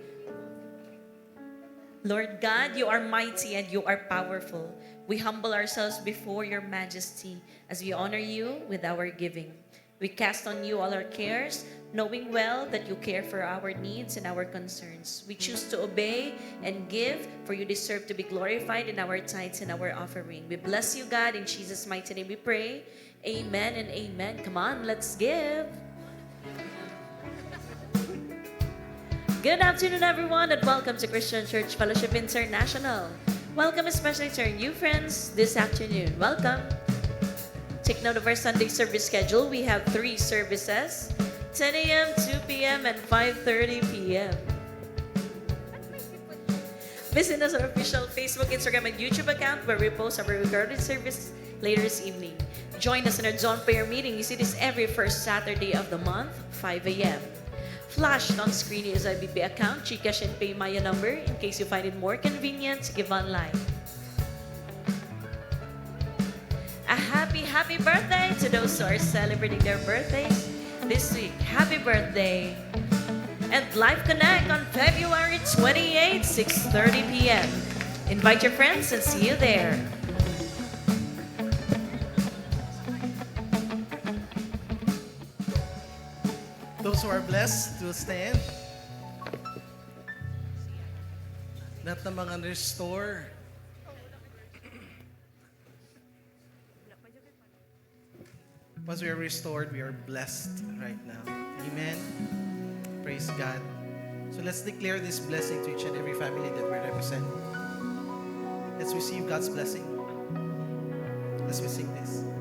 Lord God, you are mighty and you are powerful. We humble ourselves before your majesty as we honor you with our giving. We cast on you all our cares, knowing well that you care for our needs and our concerns. We choose to obey and give, for you deserve to be glorified in our tithes and our offering. We bless you, God. In Jesus' mighty name we pray. Amen and amen. Come on, let's give. Good afternoon, everyone, and welcome to Christian Church Fellowship International. Welcome especially to our new friends this afternoon. Welcome. Take note of our Sunday service schedule. We have 3 services, 10 a.m., 2 p.m., and 5:30 p.m. Visit us our official Facebook, Instagram, and YouTube account where we post our recorded service later this evening. Join us in our Dawn Prayer meeting. You see this every first Saturday of the month, 5 a.m. Flashed on screen is our BB account, GCash, and PayMaya number in case you find it more convenient to give online. A happy birthday to those who are celebrating their birthdays this week. Happy birthday. And Live Connect on February 28, 6:30 p.m. Invite your friends and see you there. Those who are blessed to stand. Lahat ng mga restore. Once we are restored, we are blessed right now. Amen. Praise God. So let's declare this blessing to each and every family that we represent. Let's receive God's blessing. Let's sing this.